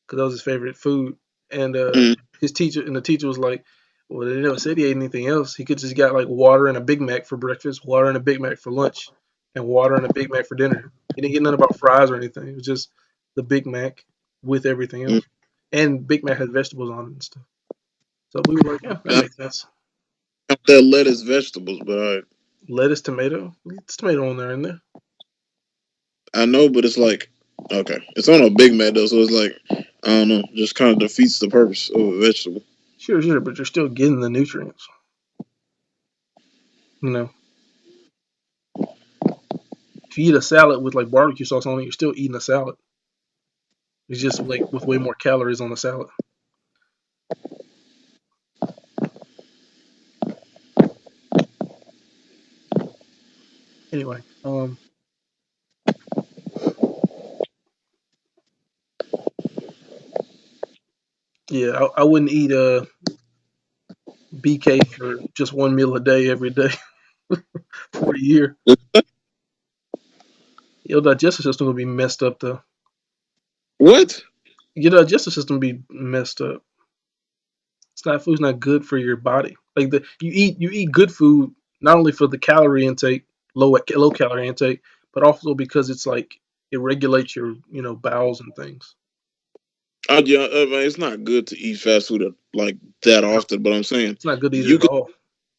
Because that was his favorite food. And Mm, the teacher was like, "Well, they never said he ate anything else. He could just got like water and a Big Mac for breakfast, water and a Big Mac for lunch, and water and a Big Mac for dinner. He didn't get nothing about fries or anything. It was just the Big Mac with everything mm. else, and Big Mac had vegetables on it and stuff." So we were like, "Yeah, that I makes sense." count that lettuce vegetables, but Lettuce, tomato, it's tomato on there, in there. I know, but it's like okay, it's on a Big Mac though, so it's like I don't know, just kind of defeats the purpose of a vegetable. Sure, sure, but you're still getting the nutrients. You know, if you eat a salad with like barbecue sauce on it, you're still eating a salad. It's just like with way more calories on the salad. Anyway, yeah, I wouldn't eat a BK for just one meal a day every day for a year. Your digestive system will be messed up though. What? Your digestive system will be messed up. Food's not good for your body. Like you eat good food not only for the calorie intake, low calorie intake, but also because it's like it regulates your bowels and things. Yeah, man, it's not good to eat fast food like that No, often. But I'm saying it's not good to eat it you at could all.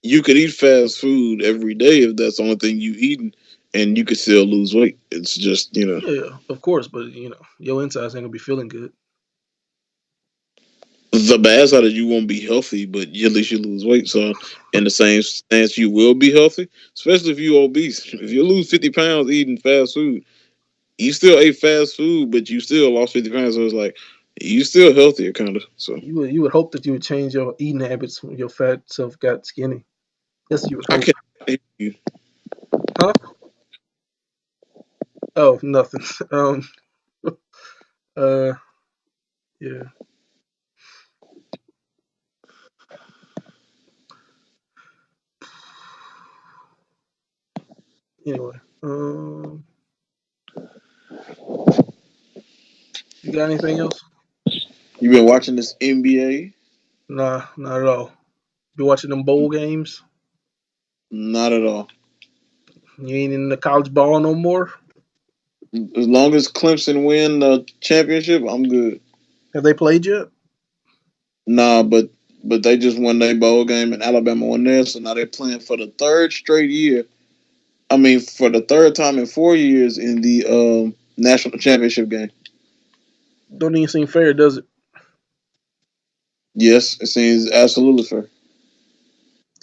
you could eat fast food every day if that's the only thing you eating, and you could still lose weight. It's just Yeah, of course, but your insides ain't gonna be feeling good. the bad side is you won't be healthy, but at least you lose weight. So in the same stance, you will be healthy, especially if you obese. If you lose 50 pounds eating fast food, you still ate fast food, but you still lost 50 pounds. So it's like you still healthier, kind of. So You would hope that you would change your eating habits when your fat self got skinny. Yes, you would I hope. can't hear you. Huh? Oh, nothing. Uh, yeah. Anyway, you got anything else? You been watching this NBA? Nah, not at all. You watching them bowl games? Not at all. You ain't in the college ball no more. As long as Clemson win the championship, I'm good. Have they played yet? Nah, but they just won their bowl game and Alabama won theirs, so now they're playing for the third straight year. I mean, for the third time in 4 years in the national championship game. Don't even seem fair, does it? Yes, it seems absolutely fair.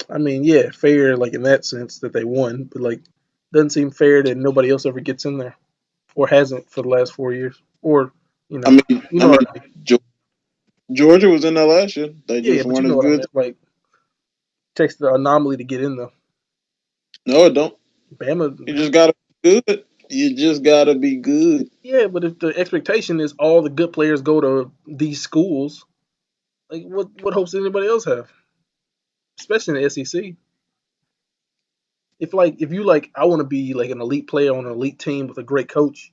I mean, yeah, fair like in that sense that they won, but like doesn't seem fair that nobody else ever gets in there or hasn't for the last 4 years. Or you I know, mean, you I know mean, what I mean. Georgia was in there last year. They Yeah, just but you weren't know as what I good. meant. Like takes the anomaly to get in though. No, it don't. Bama, You just gotta be good. You just gotta be good. yeah, but if the expectation is all the good players go to these schools, like what hopes does anybody else have? Especially in the SEC. If you like, I want to be like an elite player on an elite team with a great coach.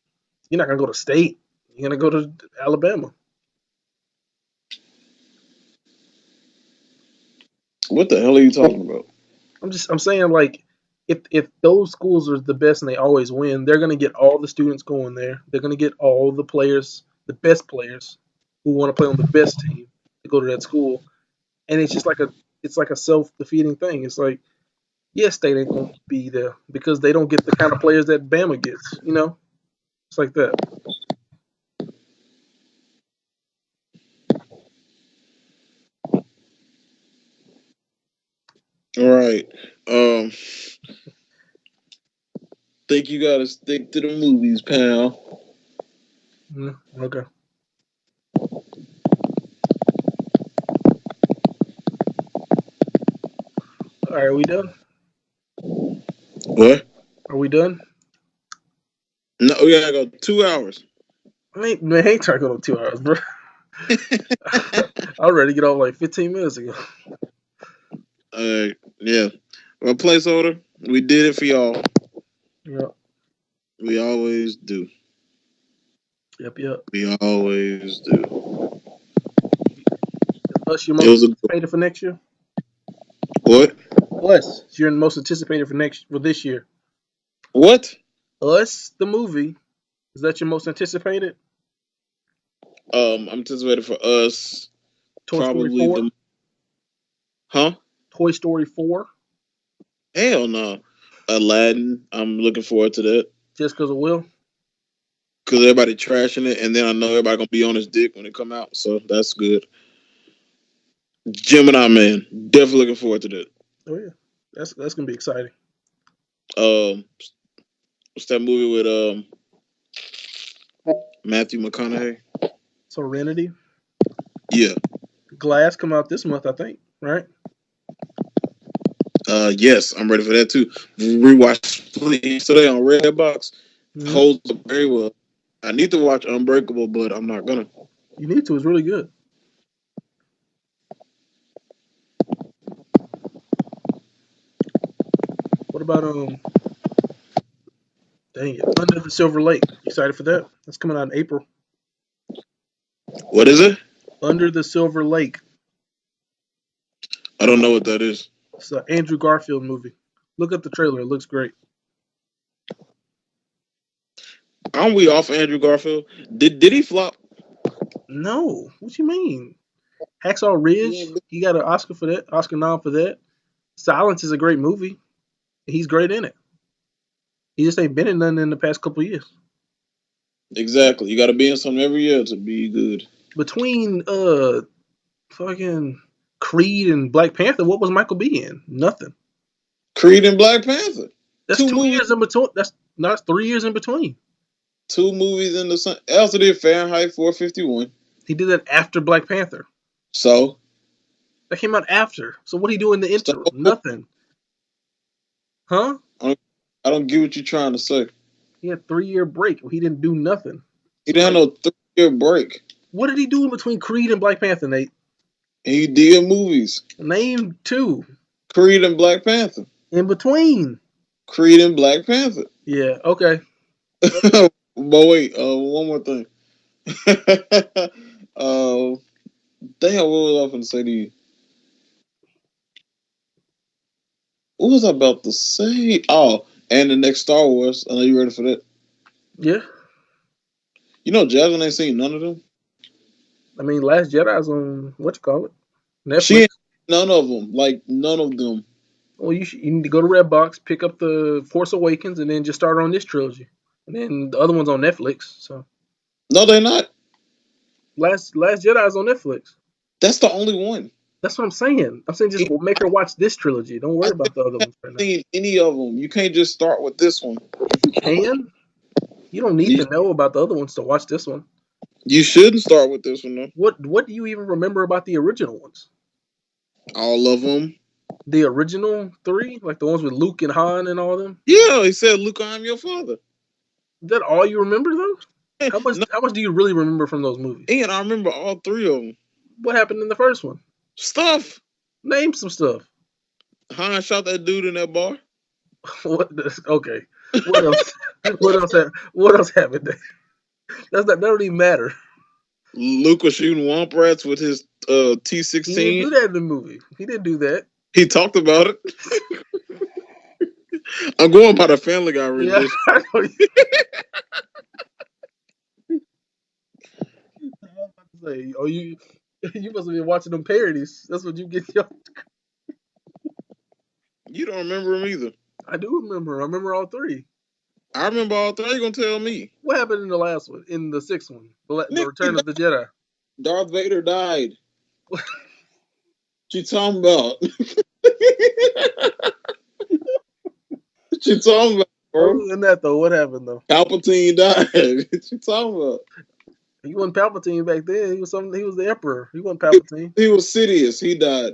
You're not gonna go to state. You're gonna go to Alabama. What the hell are you talking about? I'm saying like if those schools are the best and they always win, they're gonna get all the students going there. They're gonna get all the players, the best players who want to play on the best team to go to that school. And it's like a self defeating thing. It's like yes, state ain't gonna be there because they don't get the kind of players that Bama gets. It's like that. All right. Um, Think you gotta stick to the movies, pal. Okay. All right, are we done? What? Are we done? No, we gotta go 2 hours. I ain't trying to go to 2 hours, bro. I was ready to get off like 15 minutes ago. Yeah. Well, placeholder. We did it for y'all. Yeah. We always do. Yep. We always do. Us, you're It most was a anticipated for next year. what? Us, you're most anticipated for this year. What? Us, the movie, is that your most anticipated? I'm anticipating for us Toy Story probably 4. the huh? Toy Story 4. Hell no. Aladdin. I'm looking forward to that Just because of Will. because everybody trashing it, and then I know everybody gonna be on his dick when it come out, so that's good. Gemini Man. Definitely looking forward to that. Oh yeah, that's gonna be exciting. Um, what's that movie with Matthew McConaughey? Serenity. Yeah. Glass come out this month, I think. Right? Yes, I'm ready for that too. Rewatch today on Redbox. Mm-hmm. Holds up very well. I need to watch Unbreakable, but I'm not gonna. You need to. It's really good. What about Dang it, Under the Silver Lake? You excited for that? That's coming out in April. What is it? Under the Silver Lake. I don't know what that is. It's an Andrew Garfield movie. Look at the trailer. It looks great. Aren't we off Andrew Garfield? Did he flop? No, what you mean? Hacksaw Ridge. Yeah, He got an Oscar for that. Oscar nom for that. Silence is a great movie. He's great in it. He just ain't been in nothing in the past couple years. exactly. You got to be in something every year to be good. Between fucking Creed and Black Panther, what was Michael B in? Nothing. Creed and Black Panther. That's Two 2 years movies. in between. That's not 3 years in between. Two movies in the sun. Also did Fahrenheit 451. He did that after Black Panther. So, That came out after. So what did he do in the so interim? Nothing. Huh? I don't get what you're trying to say. He had 3 year break. He didn't do nothing. He didn't have Like, no 3 year break. what did he do in between Creed and Black Panther, Nate? He did movies. Name two. Creed and Black Panther. In between. Creed and Black Panther. Yeah, okay. But wait, one more thing. uh, Damn, what was I going to say to you? What was I about to say? Oh, and the next Star Wars. I know you ready for that. Yeah. You know, Jasmine ain't seen none of them. I mean, Last Jedi's on, what you call it? She Netflix. ain't none of them. Like none of them. Well, you need to go to Redbox, pick up the Force Awakens, and then just start on this trilogy. And then the other one's on Netflix. So No, they're not. Last Jedi's on Netflix. That's the only one. That's what I'm saying. I'm saying just make her watch this trilogy. Don't I worry about the other ones right now. seen any of them. You can't just start with this one. You can. You don't need You, to know about the other ones to watch this one. you shouldn't start with this one though. What do you even remember about the original ones? All of them. The original three, like the ones with Luke and Han and all of them. Yeah, he said, "Luke, I'm your father." Is that all you remember though? How much? No, How much do you really remember from those movies? and I remember all 3 of them. What happened in the first one? Stuff. Name some stuff. Han shot that dude in that bar. What? Okay. What else? What else happened? That don't even matter. Luke was shooting womp rats with his He didn't T16. do that in the movie. He didn't do that. He talked about it. I'm going by the Family Guy Yeah, rendition. I know. I was about to say, oh, you must have been watching them parodies. That's what you get. You don't remember him either. I do remember. I remember all three. I remember all 3. You gonna tell me? What happened in the last one? In the sixth one, the Nick, Return of the Jedi. Darth Vader died. What you talking about? What you talking about? bro. Other than that, though, what happened though? Palpatine died. What you talking about? He wasn't Palpatine back then. He was something. He was the Emperor. He wasn't Palpatine. He was Sidious. He died.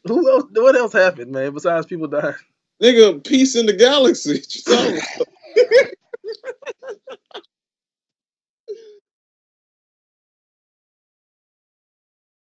Who else? What else happened, man? Besides people dying? Nigga, peace in the galaxy. What you talking about?